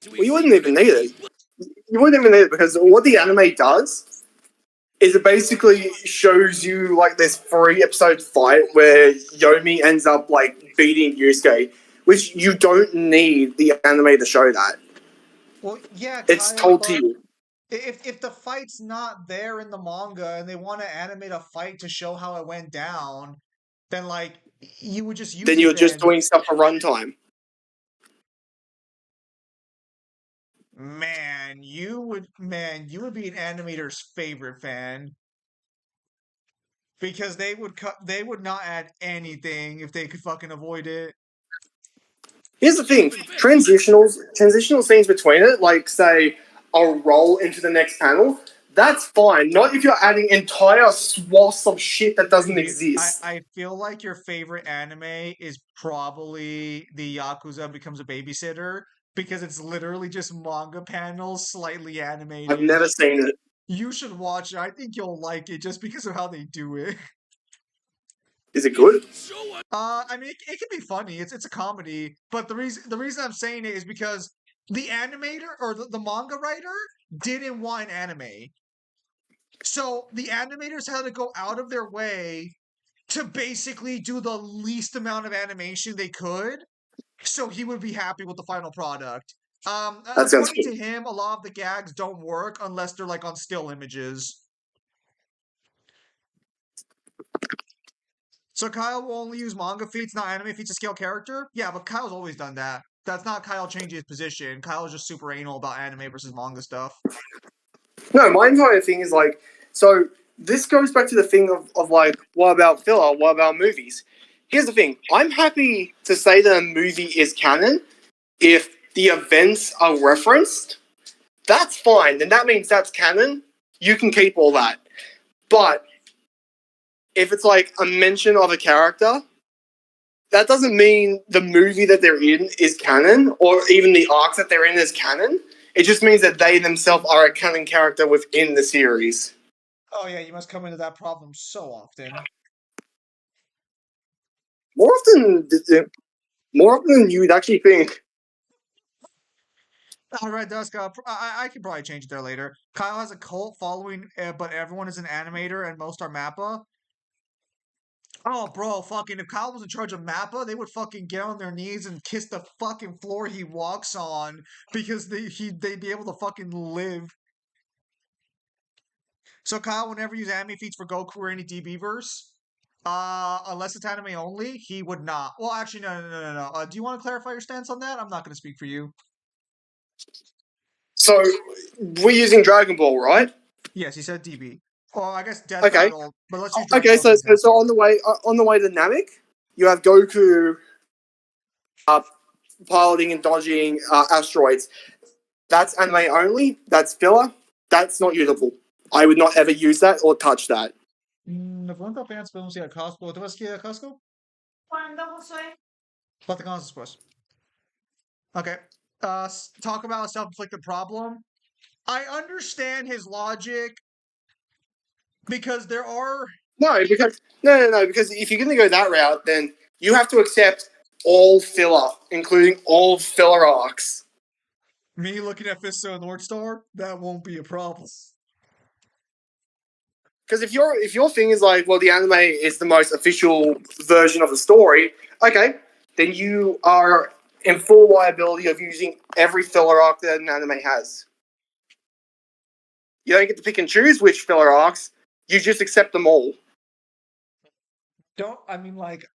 Well, you wouldn't even need it. You wouldn't even need it because what the anime does is it basically shows you like this 3-episode fight where Yomi ends up like beating Yusuke, which you don't need the anime to show that. Well, yeah, It's Kyle, told but to you. if the fight's not there in the manga and they want to animate a fight to show how it went down, then like You would just use Then it you're just then. doing stuff for runtime. Man, you would be an animator's favorite fan. Because they would not add anything if they could fucking avoid it. Here's the thing: transitional scenes between it, like say a roll into the next panel. That's fine. Not if you're adding entire swaths of shit that doesn't exist. I feel like your favorite anime is probably the Yakuza Becomes a Babysitter because it's literally just manga panels slightly animated. I've never seen it. You should watch it. I think you'll like it just because of how they do it. Is it good? I mean, it can be funny. It's a comedy, but the reason I'm saying it is because the animator or the manga writer didn't want an anime, so the animators had to go out of their way to basically do the least amount of animation they could, so he would be happy with the final product. That sounds According good. to him, a lot of the gags don't work unless they're like on still images. So Kyle will only use manga feats, not anime feats to scale character? Yeah, but Kyle's always done that. That's not Kyle changing his position. Kyle's just super anal about anime versus manga stuff. No, my entire thing is like, so this goes back to the thing of like, what about filler? What about movies? Here's the thing: I'm happy to say that a movie is canon if the events are referenced. That's fine. Then that means that's canon. You can keep all that. But if it's like a mention of a character, that doesn't mean the movie that they're in is canon, or even the arcs that they're in is canon. It just means that they themselves are a canon character within the series. Oh yeah, you must come into that problem so often. More often than you would actually think. All right, Duska. I can probably change it there later. Kyle has a cult following, but everyone is an animator and most are Mappa. Oh, bro, fucking, if Kyle was in charge of Mappa, they would fucking get on their knees and kiss the fucking floor he walks on because they'd be able to fucking live. So Kyle would never use anime feats for Goku or any DB verse. Unless it's anime only, he would not. Well, actually, no. Do you want to clarify your stance on that? I'm not going to speak for you. So we're using Dragon Ball, right? Yes, he said DB. Well, I guess Death Okay. Battle, but let's use Dragon Okay, Ball as an so example. on the way to Namek, you have Goku piloting and dodging asteroids. That's anime only. That's filler. That's not usable. I would not ever use that or touch that. Navonta apenas podemos ir a Costco. ¿Te vas a ir a Costco? Platicamos después. Okay. Talk about a self-inflicted problem. I understand his logic because there are No, because because if you're going to go that route, then you have to accept all filler, including all filler arcs. me looking at Fisto and North Star. That won't be a problem. Because if your thing is like, well, the anime is the most official version of the story, okay, then you are in full liability of using every filler arc that an anime has. You don't get to pick and choose which filler arcs. You just accept them all. I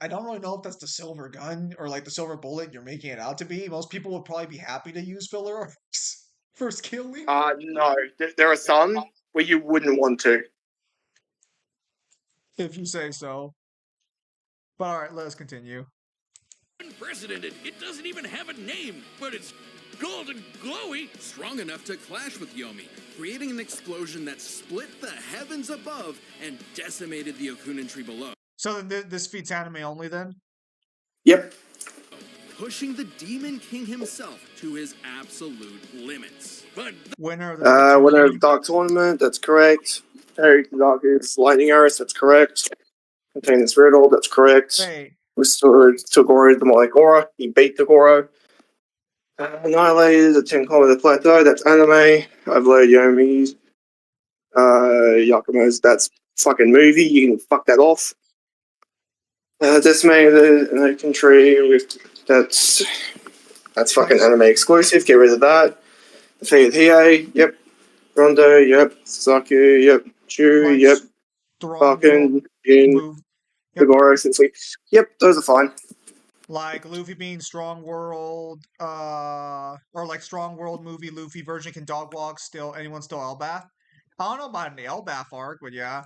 don't really know if that's the silver gun or like the silver bullet you're making it out to be. Most people would probably be happy to use filler arcs for skilling. No, there are some where you wouldn't want to. If you say so. But alright, let us continue. Unprecedented. It doesn't even have a name, but it's golden glowy. Strong enough to clash with Yomi, creating an explosion that split the heavens above and decimated the Okunin tree below. So then this feats anime only then? Yep. Pushing the Demon King himself to his absolute limits. But Winner of the Winner of the Dark Tournament, that's correct. Harry Dark is Lightning Arrows, that's correct. Contain this riddle, that's correct. Wait. Restored Togoro demonic aura, he beat Togoro. Annihilated the 10 kilometer plateau, that's anime. I've loaded Yomi's. Yakumo's, that's fucking movie, you can fuck that off. Decimated an Oaken tree with that's fucking anime exclusive, get rid of that. Defeated Hiei, yep. Rondo, yep. Sasaki, yep. Chu, Like, yep. Strong Fucking will move Yep. Megoro since we. Yep, those are fine. Like Luffy being Strong World, or like Strong World movie Luffy version can dog walk still anyone still Elbath? I don't know about an Elbath arc, but yeah.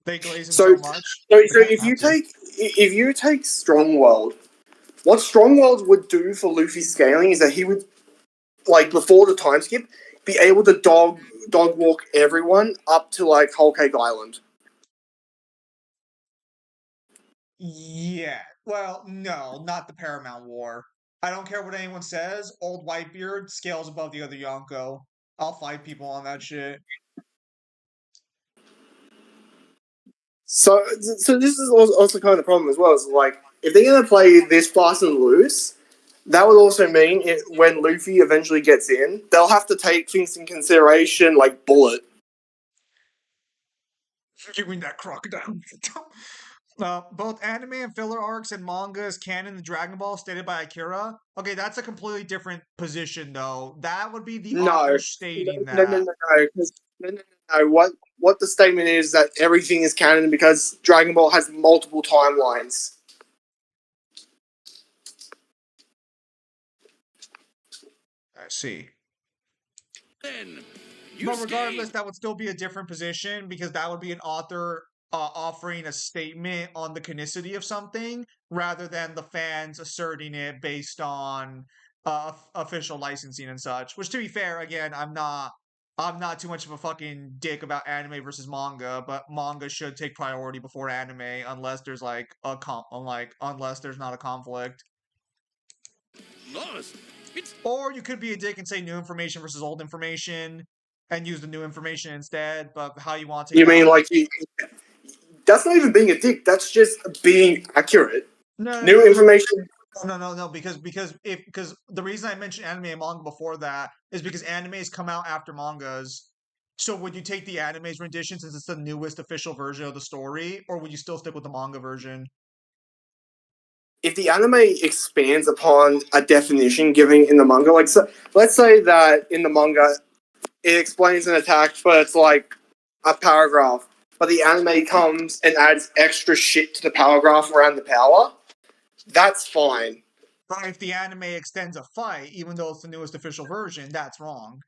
They glaze him So, so much. so They don't if have you to. take Strong World, what Strong World would do for Luffy's scaling is that he would, like before the time skip, be able to dog walk everyone up to like Whole Cake Island. Yeah. Well, no, not the Paramount War. I don't care what anyone says. Old Whitebeard scales above the other Yonko. I'll fight people on that shit. So this is also kind of the problem as well. Is like if they're gonna play this fast and loose, that would also mean when Luffy eventually gets in, they'll have to take things in consideration like Bullet. Give me that crocodile. Both anime and filler arcs and manga is canon in Dragon Ball stated by Akira. Okay, that's a completely different position, though. That would be the No, author stating no, no, that. no, no, 'cause- no. What the statement is that everything is canon because Dragon Ball has multiple timelines. I see. Then, But regardless, Yusuke. that would still be a different position because that would be an author offering a statement on the canonicity of something rather than the fans asserting it based on official licensing and such. Which, to be fair, again, I'm not too much of a fucking dick about anime versus manga, but manga should take priority before anime unless there's like unless there's not a conflict. Lost. It's Or you could be a dick and say new information versus old information and use the new information instead, but how you want to take You that mean one. like that's not even being a dick. That's just being accurate. No, no, New no, information. no, because the reason I mentioned anime and manga before that is because animes come out after mangas. So would you take the anime's rendition since it's the newest official version of the story, or would you still stick with the manga version? If the anime expands upon a definition given in the manga, like so, let's say that in the manga it explains an attack, but it's like a paragraph, but the anime comes and adds extra shit to the paragraph around the power, that's fine. But if the anime extends a fight, even though it's the newest official version, that's wrong.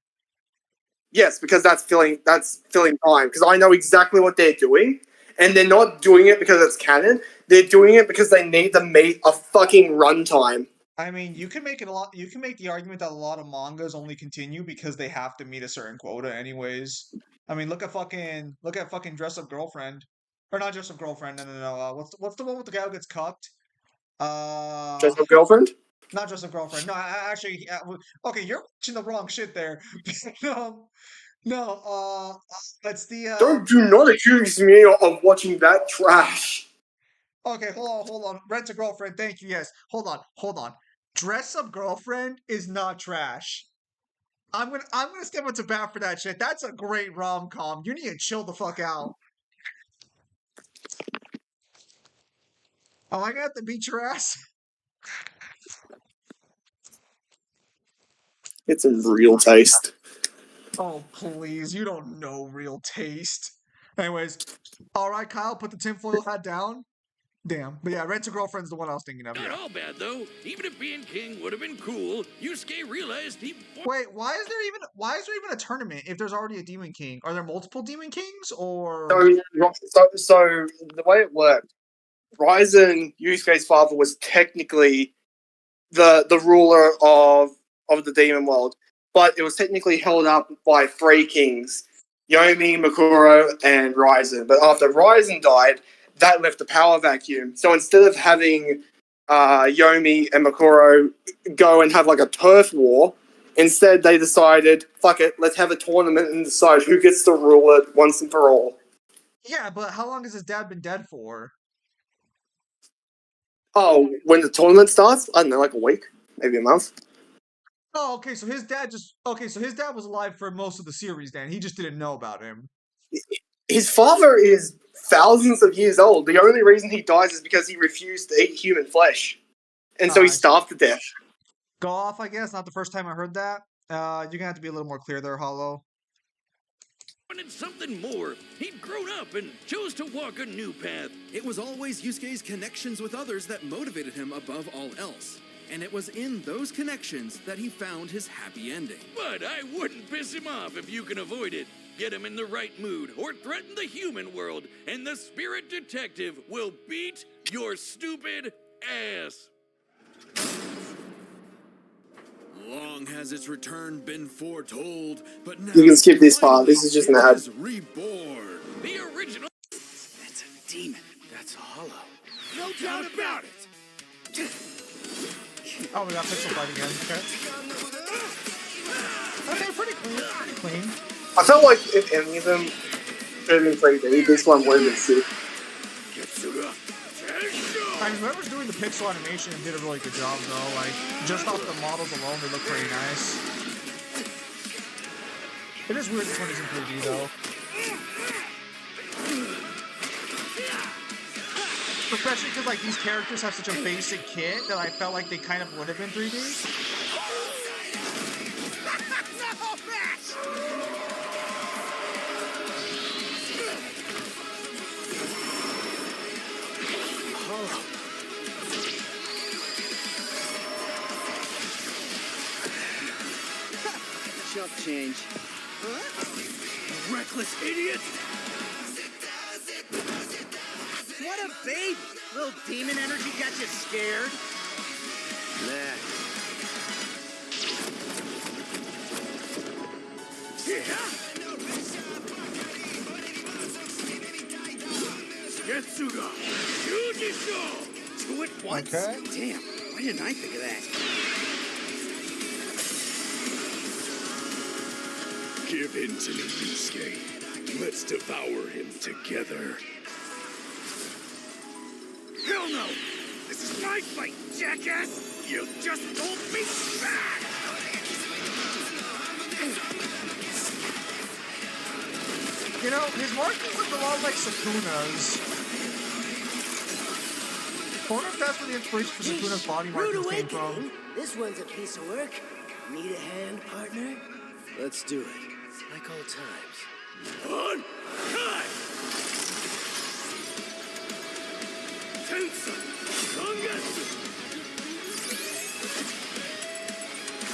Yes, because that's filling time. Because I know exactly what they're doing, and they're not doing it because it's canon. They're doing it because they need to meet a fucking runtime. I mean, you can make it a lot. You can make the argument that a lot of mangas only continue because they have to meet a certain quota, anyways. I mean, look at fucking Dress Up Girlfriend, or not Dress Up Girlfriend. No, no, no. What's the one with the guy who gets cucked? Uh, Just a girlfriend? Not Dress Up Girlfriend. No, actually, okay, you're watching the wrong shit there. no, no. That's the Do not accuse me of watching that trash. Okay, hold on. Rent a Girlfriend. Thank you. Yes. Hold on. Dress Up Girlfriend is not trash. I'm gonna step up to bat for that shit. That's a great rom com. You need to chill the fuck out. Oh, I got to beat your ass. It's a real taste. Oh please, you don't know real taste. Anyways, all right, Kyle, put the tinfoil hat down. Damn, but yeah, Rent a Girlfriend's the one I was thinking of. not Yeah. all bad, though. Even if being king would have been cool, Yusuke realized he. Wait, why is there even a tournament if there's already a Demon King? Are there multiple Demon Kings or? So the way it worked, Ryzen, Yusuke's father, was technically the ruler of the demon world, but it was technically held up by three kings, Yomi, Makuro, and Ryzen. But after Ryzen died, that left a power vacuum. So instead of having Yomi and Makuro go and have like a turf war, instead they decided, fuck it, let's have a tournament and decide who gets to rule it once and for all. Yeah, but how long has his dad been dead for? Oh, when the tournament starts? I don't know, like a week, maybe a month. Oh, okay. So his dad was alive for most of the series. Then he just didn't know about him. His father is thousands of years old. The only reason he dies is because he refused to eat human flesh. And so he I see. starved to death. Go off, I guess. Not the first time I heard that. You're gonna have to be a little more clear there, Hollow. wanted something more. He'd grown up and chose to walk a new path. It was always Yusuke's connections with others that motivated him above all else. And it was in those connections that he found his happy ending. But I wouldn't piss him off if you can avoid it. Get him in the right mood or threaten the human world, and the spirit detective will beat your stupid ass. Long has its return been foretold, but now You can skip this part. This is just an it ad. is reborn. The original. That's a demon. That's a hollow. No doubt about it. Oh, we got pixel fight again. Okay. Okay, pretty clean. Pretty clean. I felt like if any of them should have been 3D, this one would have been sick. I mean, whoever's doing the pixel animation did a really good job, though. Like, just off the models alone, they look pretty nice. It is weird this one isn't 3D, though. Especially because, like, these characters have such a basic kit that I felt like they kind of would have been 3D. Chump change. Reckless idiot! What a baby! Little demon energy got you scared? Nah. Getsuga! Yujisho! Two at once? Okay. Damn, why didn't I think of that? Give in to me, Yusuke. Let's devour him together. Hell no! This is my fight, jackass! You just told me back! You know, his markings look a lot like Sukuna's. I wonder if that's where the inspiration for Sukuna's body markings came from. This one's a piece of work. Need a hand, partner? Let's do it. Like old times. On! Cut! Tensa! Kongetsu!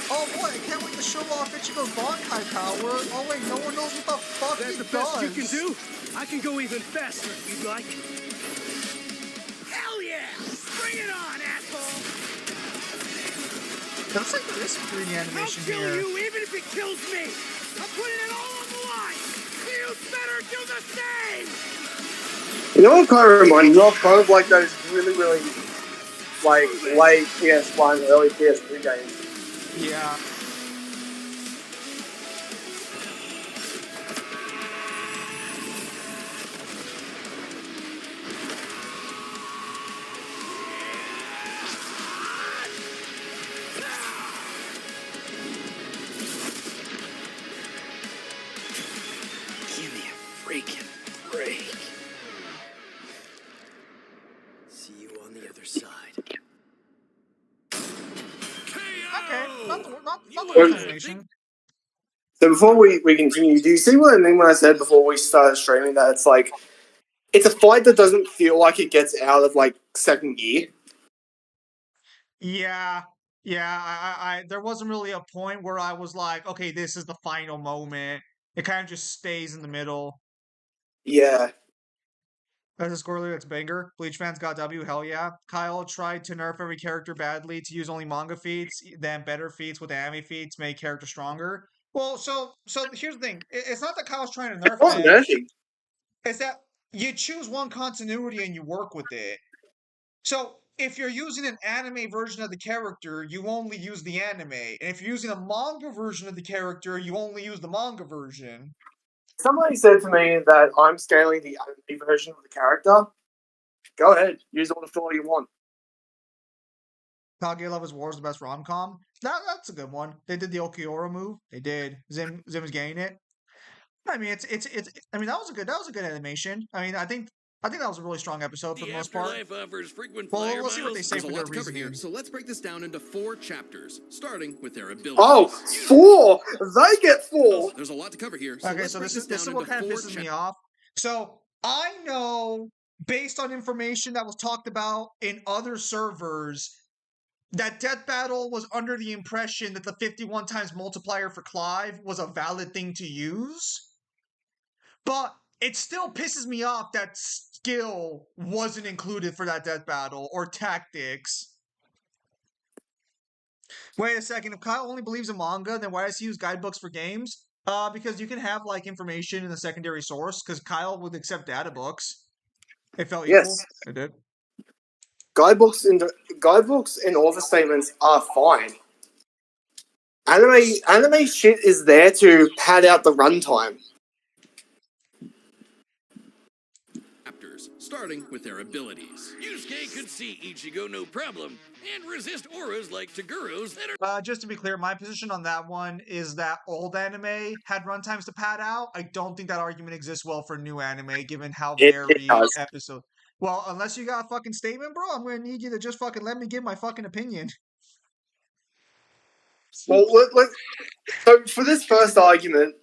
Oh boy, I can't wait to show off Ichigo's Bankai power. Oh wait, no one knows what the fuck That's he the does. best you can do? I can go even faster if you'd like. Hell yeah! Bring it on, asshole! Looks like there is some 3D animation here. even if it kills me! I'm putting it all on the line! You better do the same! You know what kind of reminds me of? Kind of like those really, like, late PS1, early PS2 games. Yeah. Give me a freaking break. See you on the other side. Okay, not the Well, worst animation. So before we continue, do you see what I mean when I said before we started streaming that it's like, it's a fight that doesn't feel like it gets out of, like, second gear? Yeah. Yeah, I there wasn't really a point where I was like, okay, this is the final moment. It kind of just stays in the middle. Yeah. As a score it's banger. Bleach fans got W, hell yeah. Kyle tried to nerf every character badly to use only manga feats, then better feats with anime feats make character stronger. Well, so here's the thing. It's not that Kyle's trying to nerf Oh, them. nerfing. It's that you choose one continuity and you work with it. So if you're using an anime version of the character, you only use the anime. And if you're using a manga version of the character, you only use the manga version. Somebody said to me that I'm scaling the anime version of the character. Go ahead, use all the filler you want. Kage Love is War is the best rom-com. That's a good one. They did the Okiora move. They did. Zim is getting it. I mean, it's. I mean, that was a good animation. I mean, I think I think that was a really strong episode for The the most part. afterlife offers frequent Well, flyer we'll see what they miles. say There's a for lot their to cover here, reasoning. so let's break this down into 4 chapters, starting with their abilities. Oh, 4! They get 4! There's a lot to cover here, so Okay, let's so break this is down what into kind of 4 pisses chapters. me off. So I know, based on information that was talked about in other servers, that Death Battle was under the impression that the 51 times multiplier for Clive was a valid thing to use. But it still pisses me off that skill wasn't included for that Death Battle or tactics. Wait a second, if Kyle only believes in manga, then why does he use guidebooks for games? Because you can have like information in the secondary source, because Kyle would accept data books. It felt equal. Yes. It did. Guidebooks and author statements are fine. Anime shit is there to pad out the runtime. Chapters, starting with their abilities. Yusuke could see Ichigo no problem and resist auras like Taguro's that are Just to be clear, my position on that one is that old anime had runtimes to pad out. I don't think that argument exists well for new anime, given how It very does. episode. Well, unless you got a fucking statement, bro, I'm gonna need you to just fucking let me give my fucking opinion. Well, so for this first argument,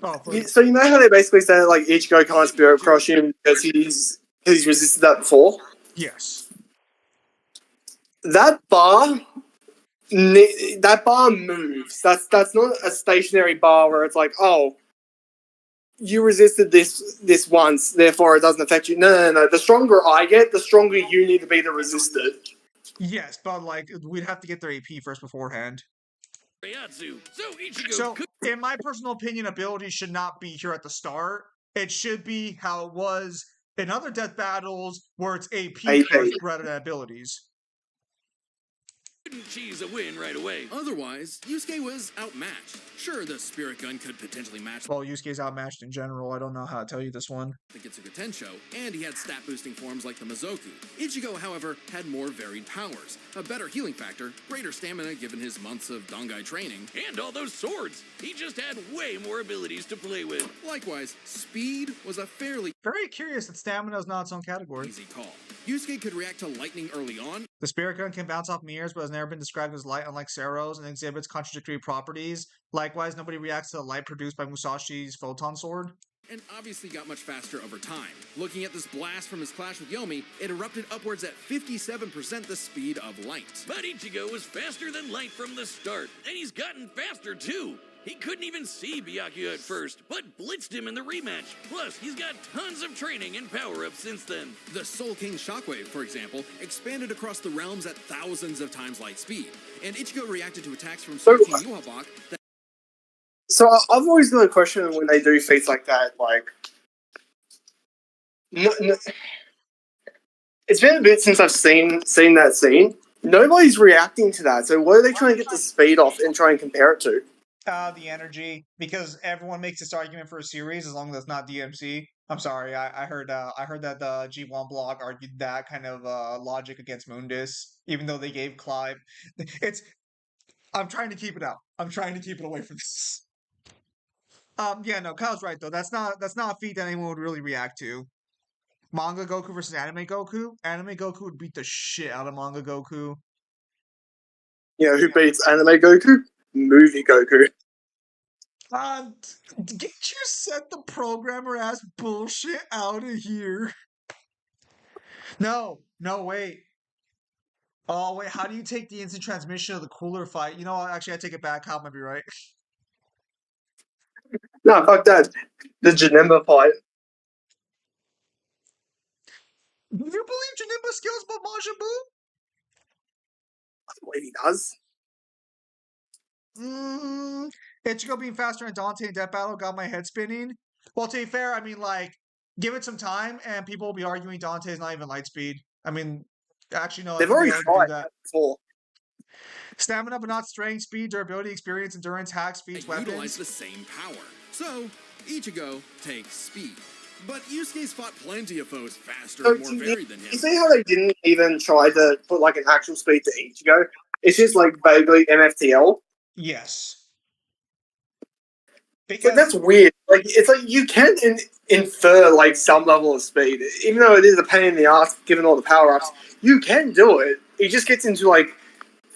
Oh, so you know how they basically say like Ichigo can't spirit crush him because he's resisted that before? yes. That bar moves. That's not a stationary bar where it's like, oh, you resisted this once, therefore it doesn't affect you. No. The stronger I get, the stronger you need to be to resist it. Yes, but like we'd have to get their AP first beforehand. Ryatsu. So Ichigo So, could in my personal opinion, abilities should not be here at the start. It should be how it was in other death battles, where it's AP first rather than abilities. couldn't cheese a win right away. Otherwise, Yusuke was outmatched. Sure, the spirit gun could potentially match Well, Yusuke's outmatched in general. I don't know how to tell you this one. the Getsuga Tensho, and he had stat-boosting forms like the Mizoku. Ichigo, however, had more varied powers, a better healing factor, greater stamina given his months of Dongai training. And all those swords. He just had way more abilities to play with. Likewise, speed was a fairly Very curious that stamina is not its own category. easy call. Yusuke could react to lightning early on, The spirit gun can bounce off mirrors, but has never been described as light, unlike Sero's, and exhibits contradictory properties. Likewise, nobody reacts to the light produced by Musashi's photon sword. and obviously got much faster over time. Looking at this blast from his clash with Yomi, it erupted upwards at 57% the speed of light. But Ichigo was faster than light from the start, and he's gotten faster too. He couldn't even see Byakuya at first, but blitzed him in the rematch. Plus, he's got tons of training and power-ups since then. The Soul King Shockwave, for example, expanded across the realms at thousands of times light speed, and Ichigo reacted to attacks from Soul King Yuhabak that So I've always got a question when they do feats like that. Like, it's been a bit since I've seen that scene. Nobody's reacting to that. So what are they trying to get the speed off and try and compare it to? The energy, because everyone makes this argument for a series as long as it's not DMC. I'm sorry, I heard that the G1 blog argued that kind of logic against Mundus, even though they gave Clive. I'm trying to keep it out. I'm trying to keep it away from this. Yeah, no, Kyle's right though. That's not a feat that anyone would really react to. Manga Goku versus anime Goku. Anime Goku would beat the shit out of manga Goku. You know, who beats anime Goku? Movie Goku. Get you set the programmer ass bullshit out of here. No, wait. Oh, wait, how do you take the instant transmission of the cooler fight? You know what? Actually, I take it back. Kyle might be right. No, fuck that. The Janemba fight. Do you believe Janemba skills but Majin Buu? I believe he does. Ichigo being faster in Dante and Death Battle got my head spinning. Well, to be fair, I mean, like, give it some time and people will be arguing Dante's not even light speed. I mean, actually, no. I They've think already they do tried that. that before. Stamina, but not strength, speed, durability, experience, endurance, hacks, they feats, utilize weapons. the same power. So, Ichigo takes speed. But Yusuke's fought plenty of foes faster So, and more varied than you him. see how they didn't even try to put like an actual speed to Ichigo? It's just like vaguely MFTL. Yes. Like, Because that's weird. Like, it's like you can infer like some level of speed, even though it is a pain in the ass given all the power ups. You can do it. It just gets into like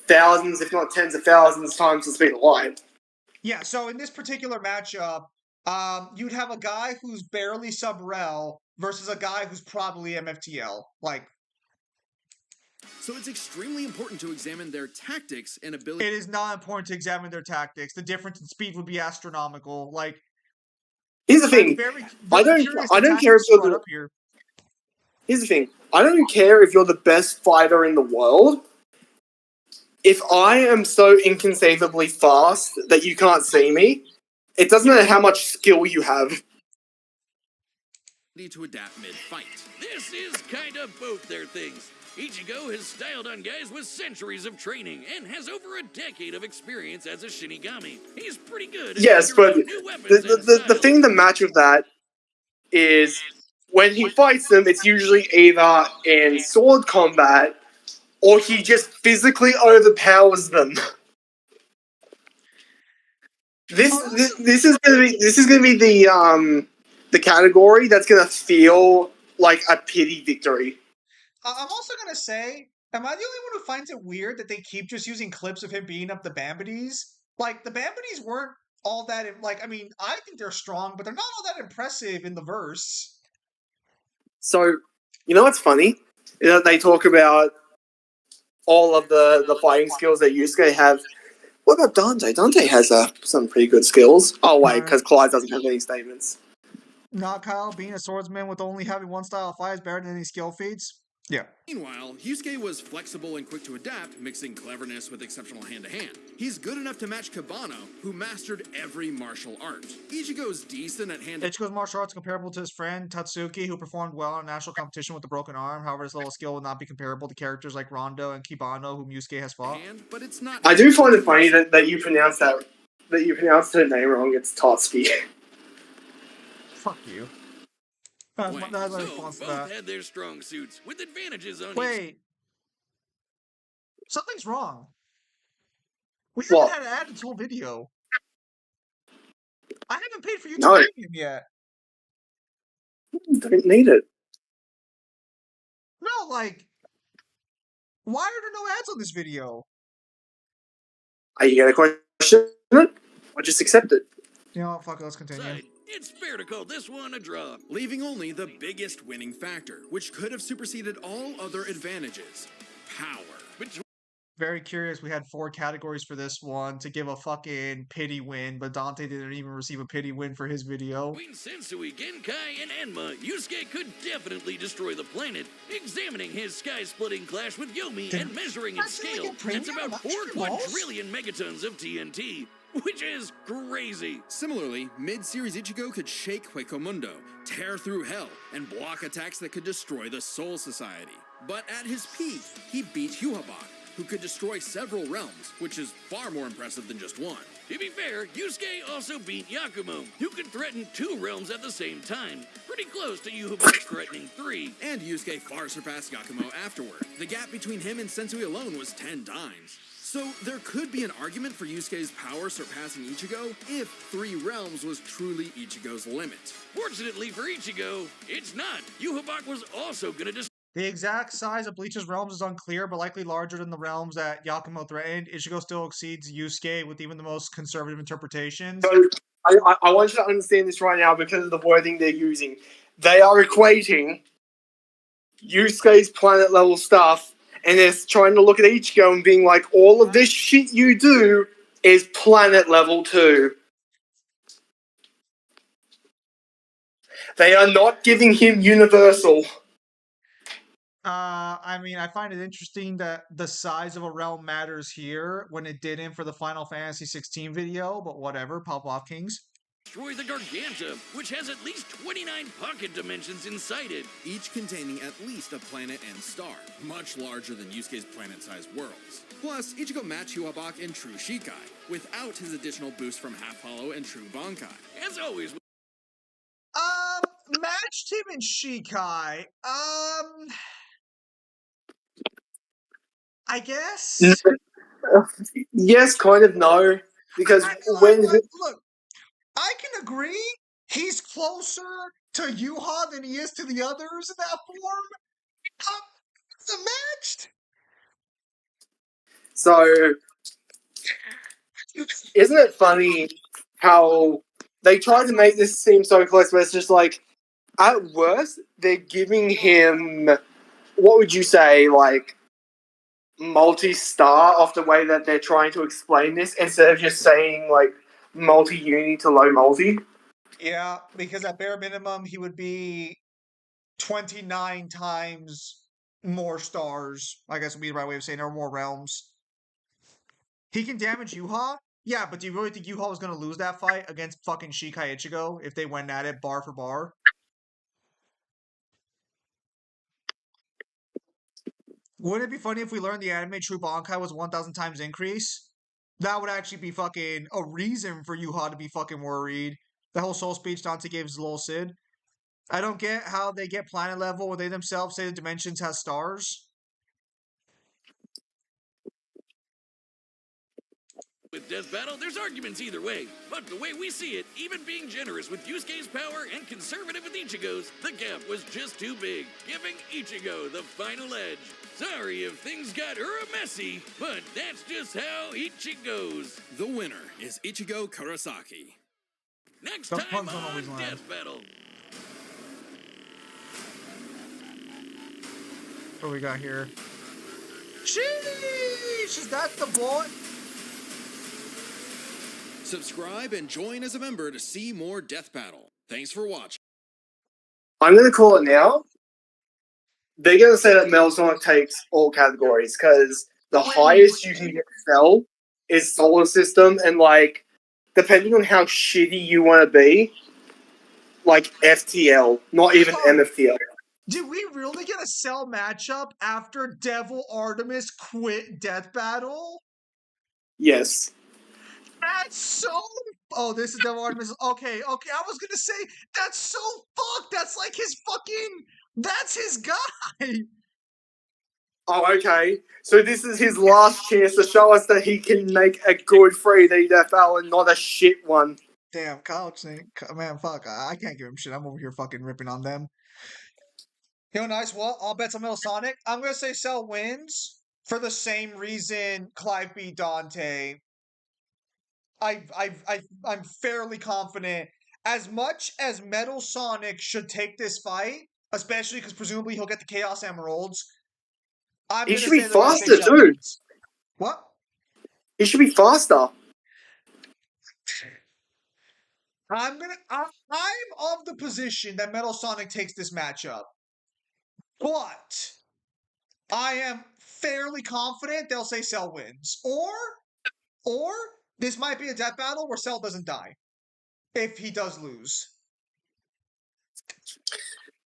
thousands, if not tens of thousands, times the speed of light. Yeah, so in this particular matchup, you'd have a guy who's barely sub-rel versus a guy who's probably MFTL. Like, So it's extremely important to examine their tactics and ability. it is not important to examine their tactics. The difference in speed would be astronomical. Like, Here's the thing. I don't care if you're the. up here. Here's the thing. I don't care if you're the best fighter in the world. If I am so inconceivably fast that you can't see me, it doesn't matter how much skill you have. To adapt mid-fight. This is kind of both their things. Ichigo has styled on guys with centuries of training and has over a decade of experience as a Shinigami. He's pretty good at Yes, but figuring out new weapons and the styles. thing to match with that is when he fights them, it's usually either in sword combat or he just physically overpowers them. This is gonna be the category that's gonna feel like a pity victory. I'm also gonna say, am I the only one who finds it weird that they keep just using clips of him beating up the Bambides? Like, the Bambides weren't all that, I mean, I think they're strong, but they're not all that impressive in the verse. So, you know what's funny? You know, they talk about all of the fighting skills that Yusuke have. What about Dante? Dante has some pretty good skills. Oh, wait, because Clyde doesn't have any statements. Not Kyle, being a swordsman with only having one style of fight is better than any skill feats? Yeah. Meanwhile, Yusuke was flexible and quick to adapt, mixing cleverness with exceptional hand-to-hand. He's good enough to match Kabano, who mastered every martial art. Ichigo's decent at hand. Ichigo's martial arts comparable to his friend Tatsuki, who performed well in national competition with a broken arm. However, his level of skill would not be comparable to characters like Rondo and Kibano, whom Yusuke has fought. But it's not. I do find it funny that you pronounced her name wrong. It's Tatsuki. Fuck you. So, both had their strong suits, with advantages on each. Wait. Something's wrong. We haven't had it added to a video. I haven't paid for YouTube Premium yet. Don't need it. No, like, why are there no ads on this video? Are you gonna question it? Or just accept it? You know what, fuck it, let's continue. It's fair to call this one a draw. Leaving only the biggest winning factor, which could have superseded all other advantages. Power. Very curious, we had 4 categories for this one to give a fucking pity win, but Dante didn't even receive a pity win for his video. Between Sensui, Genkai, and Enma, Yusuke could definitely destroy the planet. Examining his sky-splitting clash with Yomi and measuring its scale, that's about 4 quadrillion megatons of TNT, which is crazy. Similarly, mid-series Ichigo could shake Huecomundo, tear through hell, and block attacks that could destroy the Soul Society. But at his peak, he beat Yuhabak, who could destroy several realms, which is far more impressive than just one. To be fair, Yusuke also beat Yakumo, who could threaten 2 realms at the same time, pretty close to Yuhabak's threatening 3. And Yusuke far surpassed Yakumo afterward. The gap between him and Sensui alone was 10 times. So there could be an argument for Yusuke's power surpassing Ichigo if 3 realms was truly Ichigo's limit. Fortunately for Ichigo, it's not. Yuhabak was also gonna The exact size of Bleach's realms is unclear, but likely larger than the realms that Yakumo threatened. Ichigo still exceeds Yusuke with even the most conservative interpretations. So I want you to understand this right now because of the wording they're using. They are equating Yusuke's planet level stuff, and they're trying to look at Ichigo and being like, all of this shit you do is planet level too. They are not giving him universal. I mean, I find it interesting that the size of a realm matters here when it didn't for the Final Fantasy 16 video, but whatever, pop off kings. destroy the Garganta, which has at least 29 pocket dimensions inside it. Each containing at least a planet and star, much larger than Yusuke's planet-sized worlds. Plus, Ichigo matched Yuhabak in True Shikai, without his additional boost from Half Hollow and True Bankai. As always, matched him in Shikai. I guess. Yes, kind of no, because look, I can agree he's closer to Yuha than he is to the others in that form? It's a match. So, isn't it funny how they try to make this seem so close, but it's just like, at worst, they're giving him, what would you say, like, multi-star off the way that they're trying to explain this, instead of just saying, like, multi-uni to low multi? Yeah, because at bare minimum, he would be 29 times more stars, I guess would be the right way of saying it, or more realms. He can damage Yuha? Yeah, but do you really think Yuha was going to lose that fight against fucking Shikai Ichigo if they went at it bar for bar? Wouldn't it be funny if we learned the anime True Bankai was 1,000 times increase? That would actually be fucking a reason for Yuha to be fucking worried. The whole soul speech Dante gave his little Sid. I don't get how they get planet level when they themselves say the dimensions has stars. With Death Battle, there's arguments either way. But the way we see it, even being generous with Yusuke's power and conservative with Ichigo's, the gap was just too big, giving Ichigo the final edge. Sorry if things got messy, but that's just how Ichigo goes. The winner is Ichigo Kurosaki. Next Those time puns don't always on land. Death Battle. What we got here? Sheesh! Is that the boy? Subscribe and join as a member to see more Death Battle. Thanks for watching. I'm going to call it now. They're going to say that Metal takes all categories, because the highest you can get Cell is Solar System, and, like, depending on how shitty you want to be, like FTL, not even MFTL. Did we really get a Cell matchup after Devil Artemis quit Death Battle? Yes. That's so... Oh, this is Devil Artemis. Okay. I was gonna say, that's so fucked. That's like his fucking... That's his guy. Oh, okay. So this is his last chance to show us that he can make a good 3D Death Battle and not a shit one. Damn, Couch, man, fuck. I can't give him shit. I'm over here fucking ripping on them. You know, nice. Well, all bets on Metal Sonic. I'm gonna say Cell wins for the same reason Clive beat Dante. I'm fairly confident. As much as Metal Sonic should take this fight, especially because presumably he'll get the Chaos Emeralds, I'm He gonna should be say they're gonna say faster, Cell too. wins. What? He should be faster. I'm of the position that Metal Sonic takes this matchup, but I am fairly confident they'll say Cell wins, or this might be a death battle where Cell doesn't die if he does lose.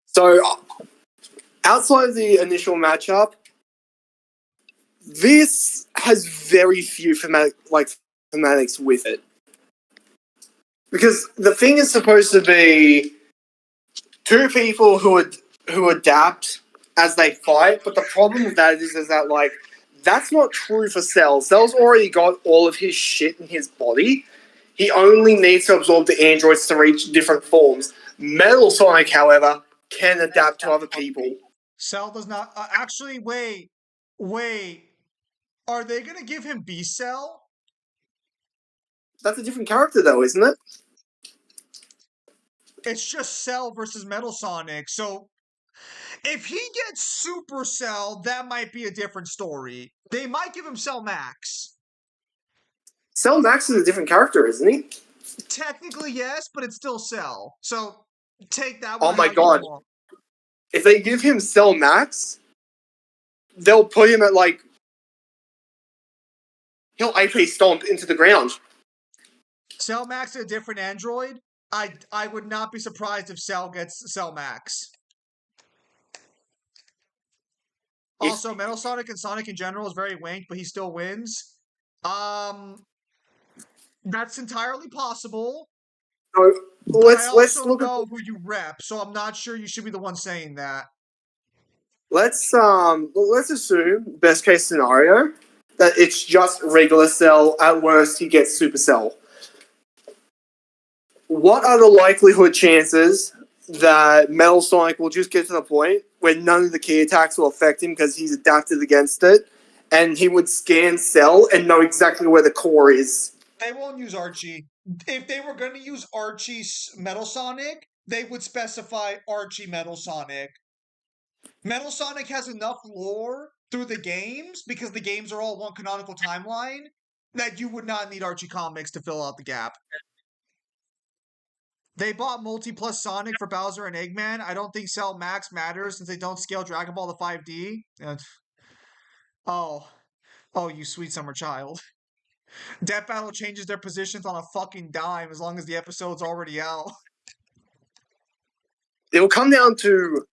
So, outside of the initial matchup, this has very few thematics with it. Because the thing is supposed to be two people who adapt as they fight, but the problem with that is that, like, that's not true for Cell. Cell's already got all of his shit in his body. He only needs to absorb the androids to reach different forms. Metal Sonic, however, can adapt to other people. Cell does not... actually, wait. Are they going to give him B-Cell? That's a different character, though, isn't it? It's just Cell versus Metal Sonic, so... If he gets Super Cell, that might be a different story. They might give him Cell Max. Cell Max is a different character, isn't he? Technically, yes, but it's still Cell. So, take that Oh one. my how you god. want. If they give him Cell Max, they'll put him at, like... He'll AP stomp into the ground. Cell Max is a different android. I would not be surprised if Cell gets Cell Max. Also, Metal Sonic and Sonic in general is very wank, but he still wins. That's entirely possible. So, let's also look know at... who you rep, so I'm not sure you should be the one saying that. Let's assume, best case scenario, that it's just regular Cell. At worst, he gets Super Cell. What are the likelihood chances that Metal Sonic will just get to the point where none of the key attacks will affect him because he's adapted against it, and he would scan Cell and know exactly where the core is. They won't use Archie. If they were going to use Archie's Metal Sonic, they would specify Archie Metal Sonic. Metal Sonic has enough lore through the games, because the games are all one canonical timeline, that you would not need Archie comics to fill out the gap. They bought Multi Plus Sonic for Bowser and Eggman. I don't think Cell Max matters since they don't scale Dragon Ball to 5D. Oh, you sweet summer child. Death Battle changes their positions on a fucking dime as long as the episode's already out. It will come down to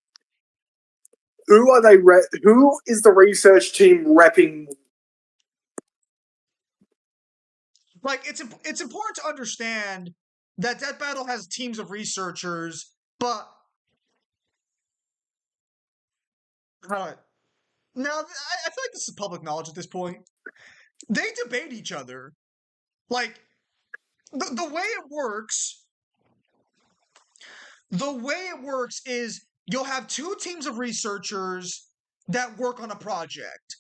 who is the research team repping. Like, it's important to understand that Death Battle has teams of researchers, but now I feel like this is public knowledge at this point. They debate each other. Like, the way it works is you'll have two teams of researchers that work on a project,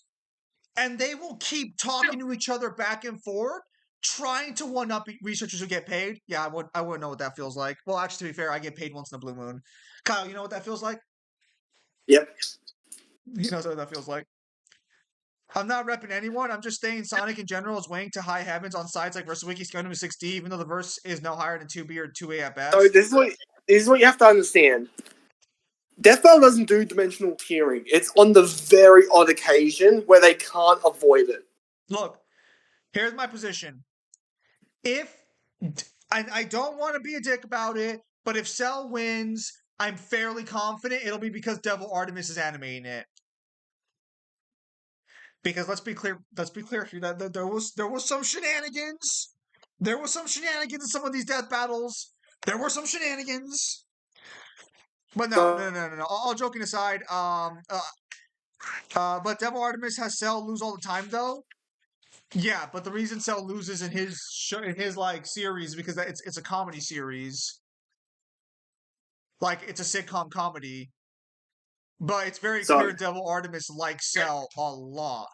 and they will keep talking to each other back and forth, trying to one-up researchers who get paid. Yeah, I wouldn't know what that feels like. Well, actually, to be fair, I get paid once in a blue moon. Kyle, you know what that feels like? Yep. He knows what that feels like. I'm not repping anyone. I'm just saying Sonic in general is weighing to high heavens on sites like VerseWiki Gundam 6D, even though the verse is no higher than 2B or 2A at best. So this is what you have to understand. Death Battle doesn't do dimensional tiering. It's on the very odd occasion where they can't avoid it. Look, here's my position. I don't want to be a dick about it, but if Cell wins, I'm fairly confident it'll be because Devil Artemis is animating it. Because let's be clear here that there was some shenanigans. There was some shenanigans in some of these death battles. There were some shenanigans. But no. All joking aside, but Devil Artemis has Cell lose all the time though. Yeah, but the reason Cell loses in his like series is because it's a comedy series. Like, it's a sitcom comedy. But it's very clear Devil Artemis likes Cell a lot.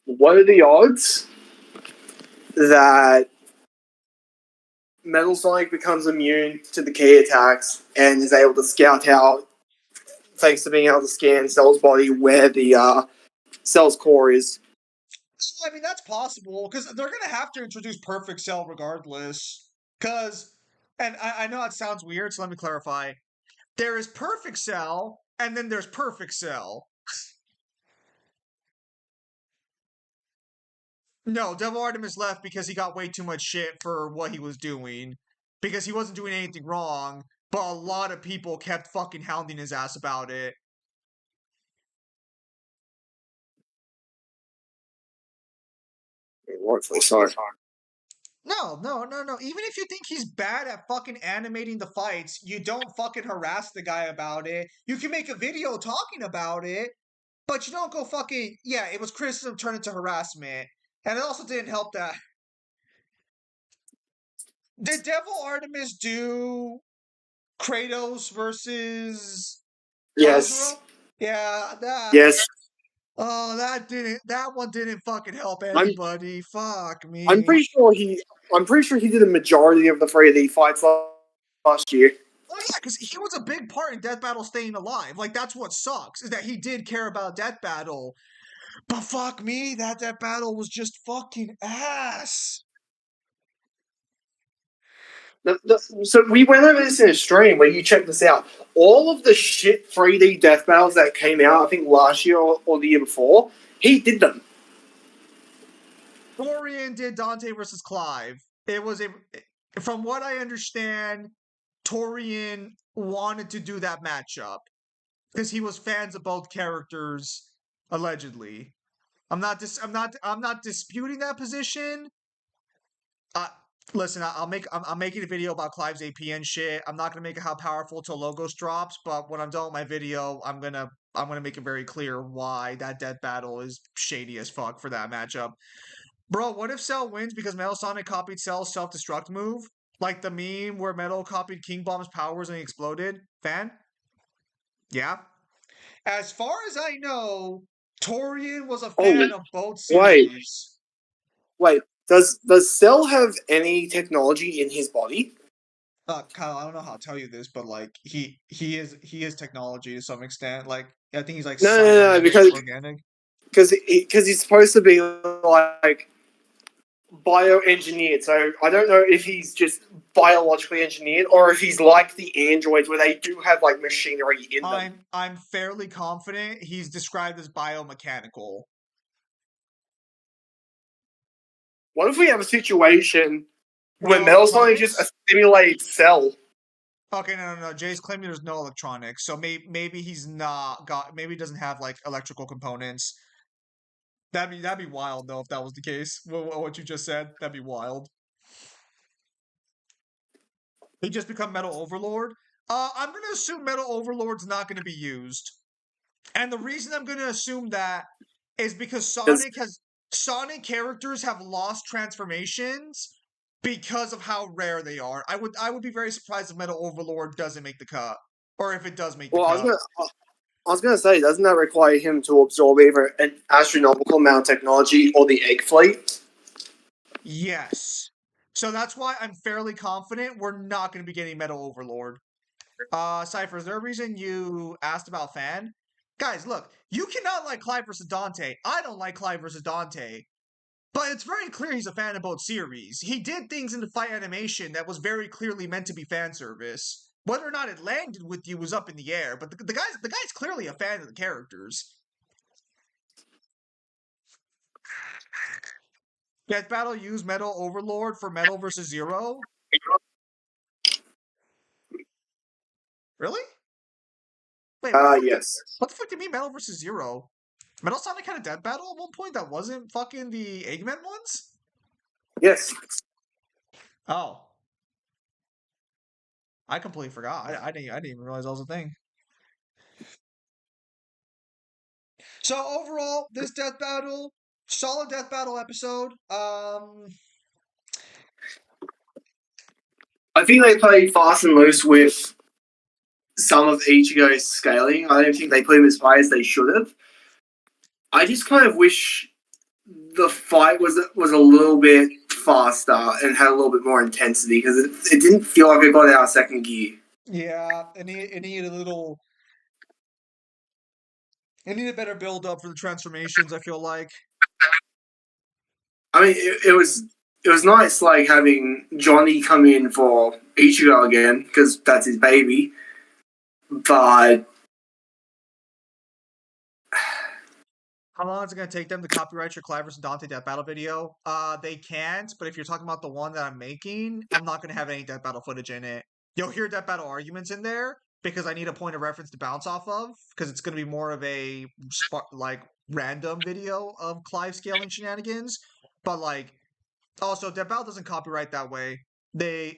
What are the odds that Metal Sonic becomes immune to the key attacks and is able to scout out, thanks to being able to scan Cell's body, where the Cell's core is? I mean, that's possible, because they're going to have to introduce Perfect Cell regardless. Because, and I know it sounds weird, so let me clarify. There is Perfect Cell, and then there's Perfect Cell. No, Devil Artemis left because he got way too much shit for what he was doing. Because he wasn't doing anything wrong, but a lot of people kept fucking hounding his ass about it. Sorry. No. Even if you think he's bad at fucking animating the fights, you don't fucking harass the guy about it. You can make a video talking about it, but you don't go fucking, yeah, it was criticism turned into harassment. And it also didn't help that. Did Devil Artemis do Kratos versus Yes. Cosmo? Yeah, that. Yes. Oh, that one didn't fucking help anybody. Fuck me. I'm pretty sure he did a majority of the 3D fights last year. Oh yeah, because he was a big part in Death Battle staying alive. Like, that's what sucks, is that he did care about Death Battle. But fuck me, that Death Battle was just fucking ass. So we went over this in a stream where you check this out. All of the shit 3D death battles that came out, I think last year or the year before, he did them. Torian did Dante versus Clive. It was from what I understand, Torian wanted to do that matchup because he was fans of both characters, allegedly. I'm not disputing that position. Listen, I'm making a video about Clive's APN shit. I'm not gonna make it how powerful till Logos drops, but when I'm done with my video, I'm gonna make it very clear why that death battle is shady as fuck for that matchup. Bro, what if Cell wins because Metal Sonic copied Cell's self-destruct move? Like the meme where Metal copied King Bomb's powers and he exploded? Fan? Yeah. As far as I know, Torian was a fan of both wait. series. Wait, does Cell have any technology in his body? Kyle, I don't know how to tell you this, but like he is technology to some extent. Like I think he's like No, cybernetic, organic. because he's supposed to be like bioengineered. So I don't know if he's just biologically engineered or if he's like the androids where they do have like machinery in them. I'm fairly confident he's described as biomechanical. What if we have a situation where No Metal Sonic just electronics? assimilates Cell? Okay, no. Jay's claiming there's no electronics, so maybe he's not got. Maybe he doesn't have like electrical components. That'd be wild though if that was the case. What you just said, that'd be wild. He just become Metal Overlord. I'm gonna assume Metal Overlord's not gonna be used, and the reason I'm gonna assume that is because Sonic characters have lost transformations because of how rare they are. I would be very surprised if Metal Overlord doesn't make the cut, or if it does make the Well, cut. I was gonna say, doesn't that require him to absorb either an astronomical amount of technology or the egg fleet? Yes. So that's why I'm fairly confident we're not going to be getting Metal Overlord. Cypher, is there a reason you asked about Fan? Guys, look, you cannot like Clive versus Dante. I don't like Clive versus Dante. But it's very clear he's a fan of both series. He did things in the fight animation that was very clearly meant to be fan service. Whether or not it landed with you was up in the air, but the guy's clearly a fan of the characters. Death Battle used Metal Overlord for Metal versus Zero? Really? Wait, Yes. what the fuck do you mean Metal versus Zero? Metal Sonic had a death battle at one point that wasn't fucking the Eggman ones? Yes. Oh. I completely forgot. I didn't even realize that was a thing. So overall, this death battle, solid death battle episode. I think they played fast and loose with some of Ichigo's scaling. I don't think they put him as high as they should have. I just kind of wish the fight was a little bit faster and had a little bit more intensity because it didn't feel like it got out of second gear. Yeah, it needed it needed better build up for the transformations, I feel like. I mean, it was nice, like having Johnny come in for Ichigo again because that's his baby. But How long is it going to take them to copyright your Clive vs. Dante Death Battle video? They can't, but if you're talking about the one that I'm making, I'm not going to have any Death Battle footage in it. You'll hear Death Battle arguments in there because I need a point of reference to bounce off of because it's going to be more of a like random video of Clive scaling shenanigans. But like, also Death Battle doesn't copyright that way. They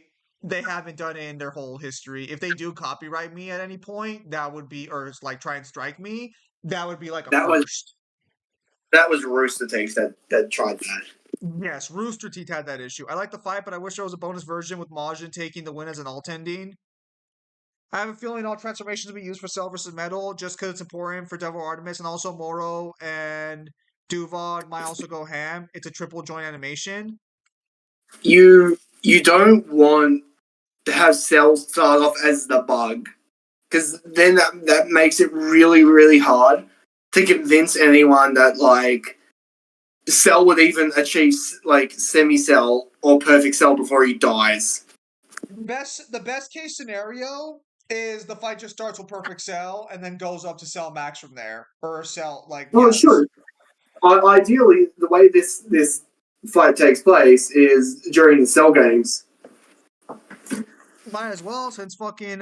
haven't done it in their whole history. If they do copyright me at any point, that would be, or like try and strike me, that would be like a first. That was Rooster Teeth that tried that. Yes, Rooster Teeth had that issue. I like the fight, but I wish there was a bonus version with Majin taking the win as an alt ending. I have a feeling all transformations will be used for Cell versus Metal just because it's important for Devil Artemis, and also Moro and Duvod might also go ham. It's a triple joint animation. You don't want to have Cell start off as the bug because then that makes it really, really hard to convince anyone that like Cell would even achieve like semi-Cell or perfect Cell before he dies. The best case scenario is the fight just starts with perfect Cell and then goes up to Cell Max from there, or Cell like. Well, yes. it should. Ideally, the way this fight takes place is during the Cell games. Might as well since fucking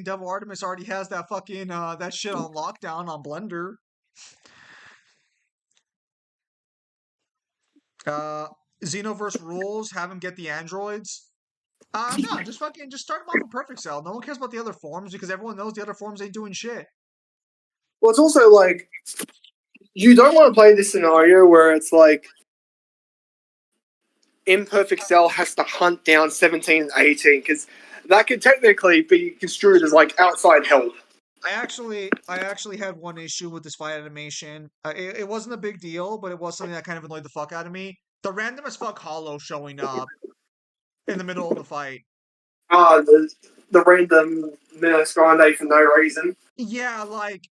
Devil Artemis already has that fucking that shit on lockdown on Blender. Xenoverse rules, have him get the androids. No, just start him off with Perfect Cell. No one cares about the other forms because everyone knows the other forms ain't doing shit. Well, it's also like you don't want to play this scenario where it's like Imperfect Cell has to hunt down 17 and 18 because that could technically be construed as like outside help. I actually had one issue with this fight animation. It wasn't a big deal, but it was something that kind of annoyed the fuck out of me. The random as fuck Hollow showing up in the middle of the fight. The random Minas Grande for no reason. Yeah, like,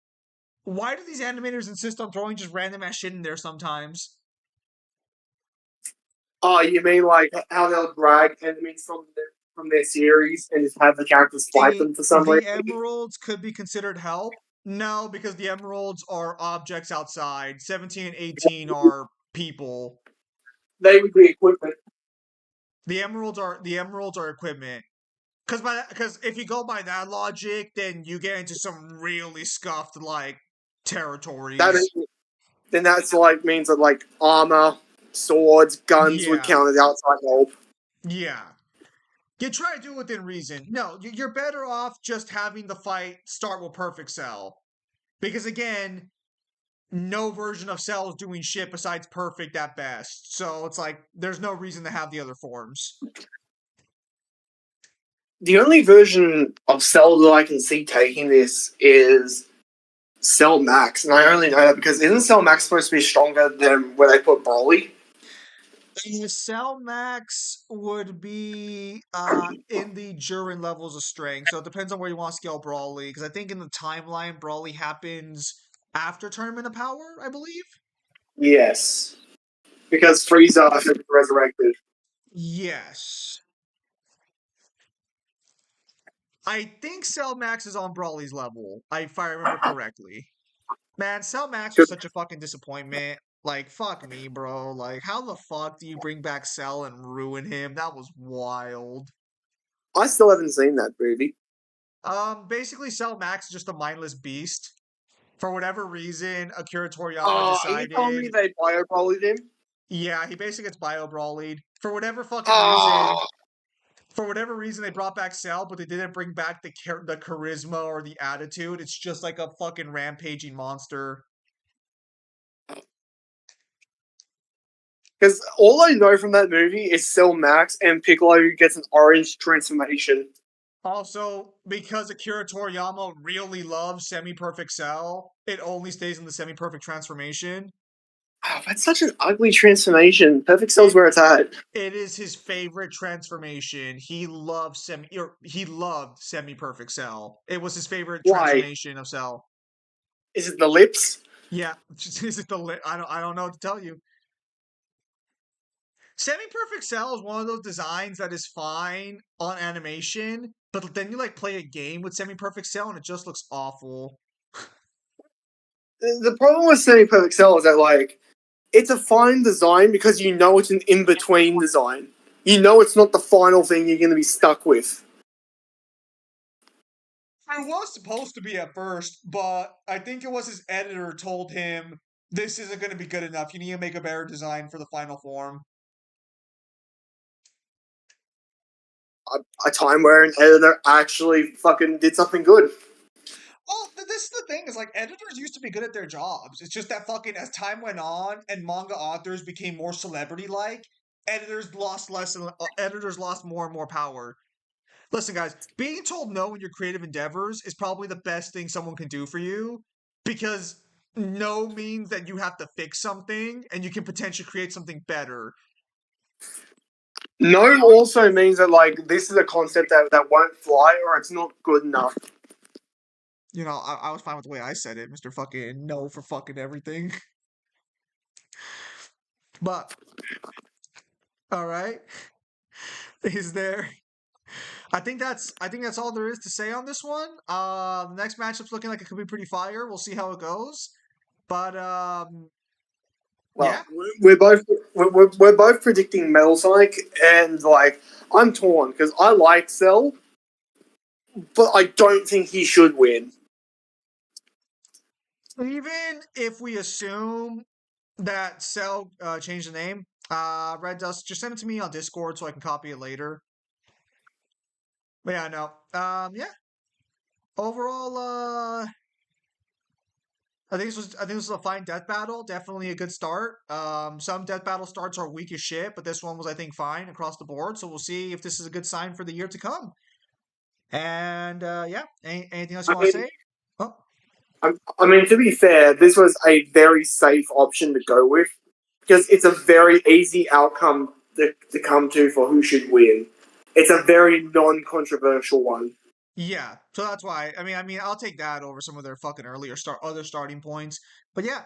why do these animators insist on throwing just random ass shit in there sometimes? Oh, you mean like how they'll drag enemies from their series and just have the characters fight them for some The reason? emeralds could be considered help. No, because the emeralds are objects outside. 17 and 18 are people. They would be equipment. The emeralds are equipment. Because if you go by that logic, then you get into some really scuffed like territories. Then that's like means that like armor, swords, guns would Yeah. count as outside help. Yeah. You try to do it within reason. No, you're better off just having the fight start with Perfect Cell. Because again, no version of Cell is doing shit besides perfect at best. So it's like, there's no reason to have the other forms. The only version of Cell that I can see taking this is Cell Max, and I only know that because isn't Cell Max supposed to be stronger than where they put Broly? Cell Max would be in the Jurin levels of strength, so it depends on where you want to scale Broly. Because I think in the timeline, Broly happens after Tournament of Power, I believe. Yes, because Frieza has been resurrected. Yes. I think Cell Max is on Broly's level, if I remember correctly. Man, Cell Max was such a fucking disappointment. Like, fuck me, bro. Like, how the fuck do you bring back Cell and ruin him? That was wild. I still haven't seen that movie. Basically, Cell Max is just a mindless beast. For whatever reason, Akira Toriyama Oh, are you telling me decided. they bio Broly'd him? Yeah, he basically gets bio brawled. For whatever fucking reason, Oh, they brought back Cell, but they didn't bring back the charisma or the attitude. It's just like a fucking rampaging monster. because all I know from that movie is Cell Max and Piccolo gets an orange transformation. Also, because Akira Toriyama really loves semi-perfect Cell, it only stays in the semi-perfect transformation. Oh, that's such an ugly transformation. Perfect Cell's where it's at. It is his favorite transformation. He loved semi-perfect Cell. It was his favorite Why? transformation of Cell. Is it the lips? Yeah, is it I don't know what to tell you. Semi-perfect Cell is one of those designs that is fine on animation, but then you like play a game with semi-perfect Cell and it just looks awful. The problem with semi-perfect Cell is that like it's a fine design because you know it's an in-between design. You know it's not the final thing you're going to be stuck with. It was supposed to be at first, but I think it was his editor told him this isn't going to be good enough. You need to make a better design for the final form. A time where an editor actually fucking did something good. Well, this is the thing, is like editors used to be good at their jobs. It's just that fucking as time went on and manga authors became more celebrity-like, editors lost more and more power. Listen, guys, being told no in your creative endeavors is probably the best thing someone can do for you, because no means that you have to fix something and you can potentially create something better. No also means that like this is a concept that won't fly or it's not good enough. You know, I was fine with the way I said it, Mr. Fucking no for fucking everything. But, alright. Is there I think that's all there is to say on this one. The next matchup's looking like it could be pretty fire. We'll see how it goes. But Well, yeah. we're both predicting Metal Sonic, and like I'm torn because I like Cell, but I don't think he should win. Even if we assume that Cell changed the name, Red Dust, just send it to me on Discord so I can copy it later. But yeah, no. Yeah. Overall, I think this was a fine death battle. Definitely a good start. Some death battle starts are weak as shit, but this one was, I think, fine across the board. So we'll see if this is a good sign for the year to come. And yeah, anything else you I want to mean, say? Oh, I mean, to be fair, this was a very safe option to go with because it's a very easy outcome to come to for who should win. It's a very non-controversial one. yeah. So that's why. I mean, I'll take that over some of their fucking other starting points. But yeah,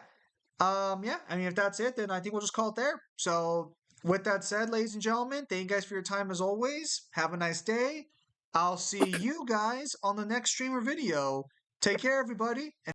yeah. I mean, if that's it, then I think we'll just call it there. So with that said, ladies and gentlemen, thank you guys for your time as always. Have a nice day. I'll see you guys on the next stream or video. Take care, everybody.